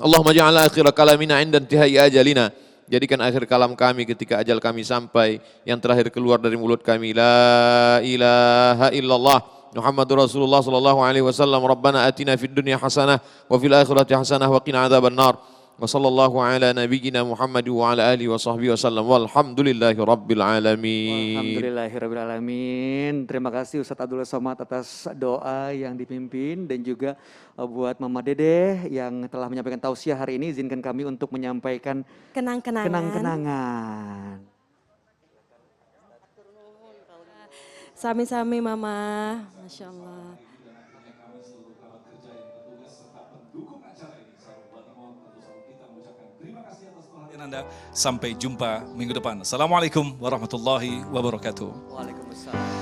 [SPEAKER 6] Allahumma ja'al akhir kalamina 'inda intihai ajalina. Jadikan akhir kalam kami ketika ajal kami sampai, yang terakhir keluar dari mulut kami la ilaha illallah Muhammadur Rasulullah sallallahu alaihi wasallam. Rabbana atina fid dunya hasanah wa fil akhirati hasanah wa qina adzaban nar. Wa sallallahu ala nabiyyina Muhammad wa ala alihi wa sahbihi wasallam. Walhamdulillahi rabbil alamin.
[SPEAKER 5] Alhamdulillahi rabbil alamin. Terima kasih Ustadz Abdullah Somad atas doa yang dipimpin, dan juga buat Mama Dede yang telah menyampaikan tausiah hari ini. Izinkan kami untuk menyampaikan kenang-kenangan.
[SPEAKER 4] Sami-sami Mama, Masya Allah.
[SPEAKER 2] Anda. Sampai jumpa minggu depan. Assalamualaikum warahmatullahi wabarakatuh.
[SPEAKER 5] Waalaikumsalam.